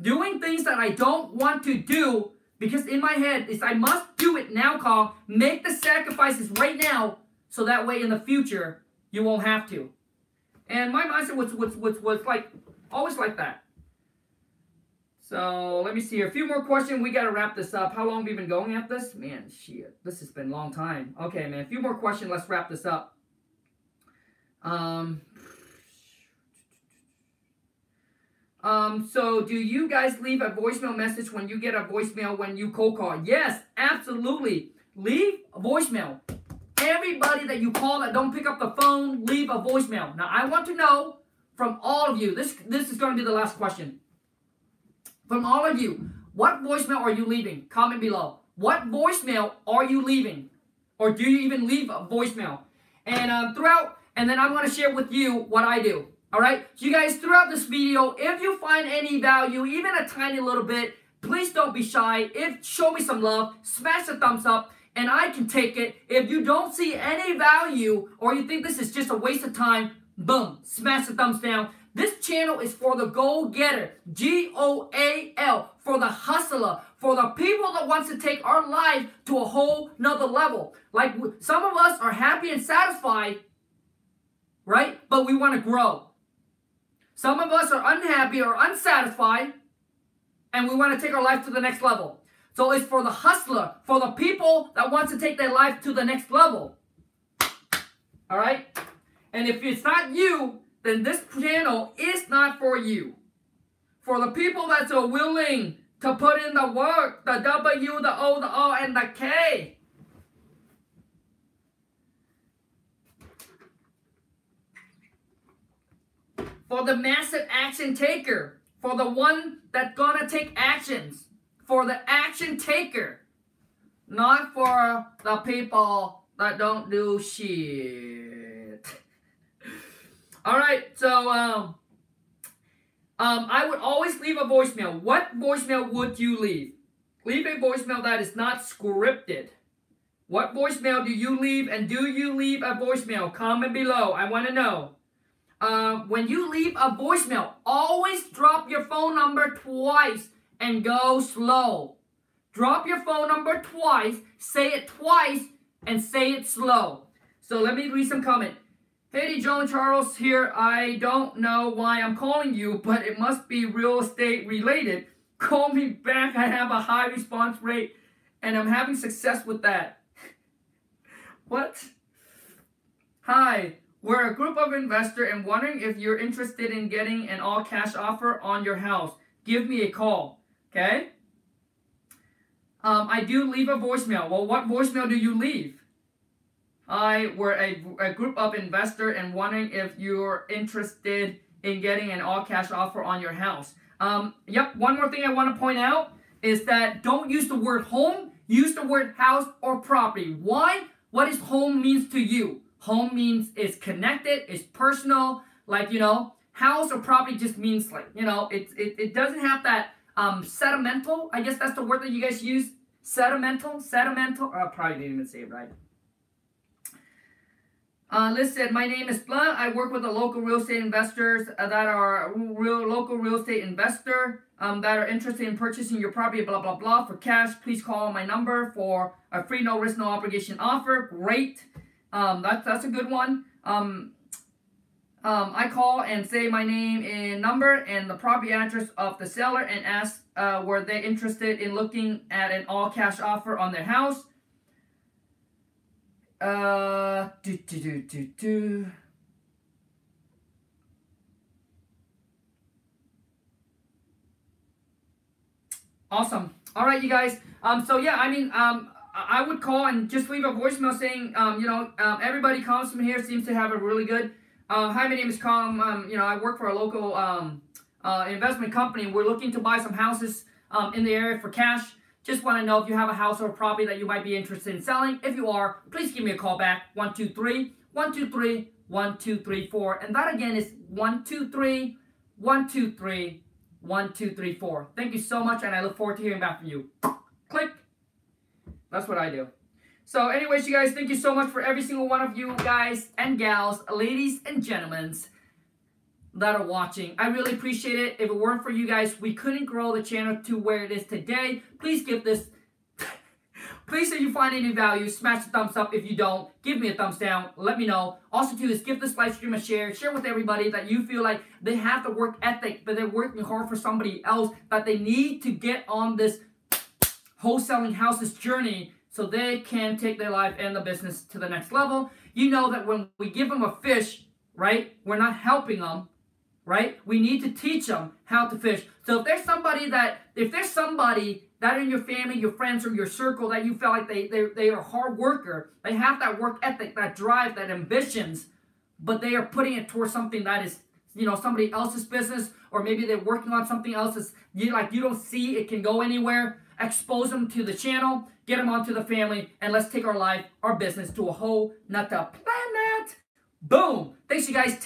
Doing things that I don't want to do, because in my head, is I must do it now, Carl. Make the sacrifices right now, so that way in the future, you won't have to. And my mindset was like, always like that. So, let me see here. A few more questions. We got to wrap this up. How long have we been going at this? Man, shit. This has been a long time. Okay, man. A few more questions. Let's wrap this up. So do you guys leave a voicemail message when you get a voicemail when you cold call? Yes, absolutely. Leave a voicemail. Everybody that you call that don't pick up the phone, leave a voicemail. Now, I want to know from all of you, this is going to be the last question. From all of you, what voicemail are you leaving? Comment below. What voicemail are you leaving? Or do you even leave a voicemail? And and then I'm going to share with you what I do. All right? So you guys, throughout this video, if you find any value, even a tiny little bit, please don't be shy. Show me some love. Smash the thumbs up, and I can take it. If you don't see any value, or you think this is just a waste of time, boom, smash the thumbs down. This channel is for the go-getter, G-O-A-L, for the hustler, for the people that wants to take our life to a whole nother level. Like, some of us are happy and satisfied, right? But we want to grow. Some of us are unhappy or unsatisfied, and we want to take our life to the next level. So it's for the hustler, for the people that wants to take their life to the next level. All right? And if it's not you, then this channel is not for you. For the people that are willing to put in the work, the W, the O, the R, and the K. For the massive action taker. For the one that's gonna take actions. For the action taker. Not for the people that don't do shit. Alright, so I would always leave a voicemail. What voicemail would you leave? Leave a voicemail that is not scripted. What voicemail do you leave, and do you leave a voicemail? Comment below. I want to know. When you leave a voicemail, always drop your phone number twice and go slow. Drop your phone number twice, say it twice, and say it slow. So let me read some comment. Hey, John Charles here. I don't know why I'm calling you, but it must be real estate related. Call me back. I have a high response rate, and I'm having success with that. What? Hi. We're a group of investors and wondering if you're interested in getting an all-cash offer on your house. give me a call. Okay? I do leave a voicemail. Well, what voicemail do you leave? We're a group of investors and wondering if you're interested in getting an all-cash offer on your house. Yep, one more thing I want to point out is that don't use the word home. Use the word house or property. Why? What does home means to you? Home means it's connected, it's personal. Like, you know, house or property just means like, you know, it doesn't have that sentimental. I guess that's the word that you guys use. Sentimental. Probably didn't even say it right. Liz said, my name is Blunt. I work with the local real estate investors that are local real estate investor that are interested in purchasing your property, blah, blah, blah, for cash. Please call my number for a free, no risk, no obligation offer. Great. That's a good one. I call and say my name and number and the property address of the seller and ask were they interested in looking at an all-cash offer on their house. Awesome. All right, you guys. So yeah, I mean, I would call and just leave a voicemail saying, you know, everybody comes from here seems to have a really good. Hi, my name is Colin. You know, I work for a local investment company. We're looking to buy some houses in the area for cash. Just want to know if you have a house or a property that you might be interested in selling. If you are, please give me a call back. 123-123-1234. And that again is 123-123-1234. Thank you so much, and I look forward to hearing back from you. Click. That's what I do. So anyways, you guys, thank you so much for every single one of you guys and gals, ladies and gentlemen that are watching. I really appreciate it. If it weren't for you guys, we couldn't grow the channel to where it is today. Please give this, please if you find any value, smash the thumbs up. If you don't, give me a thumbs down. Let me know. Also too is give this live stream a share. Share with everybody that you feel like they have the work ethic, but they're working hard for somebody else, that they need to get on this wholesaling houses journey so they can take their life and the business to the next level. You know that when we give them a fish, right, we're not helping them. Right? We need to teach them how to fish. So if there's somebody that in your family, your friends, or your circle that you feel like they are a hard worker, they have that work ethic, that drive, that ambitions, but they are putting it towards something that is, you know, somebody else's business, or maybe they're working on something else that's you don't see it can go anywhere. Expose them to the channel, get them onto the family, and let's take our life, our business to a whole nother planet. Boom! Thanks, you guys.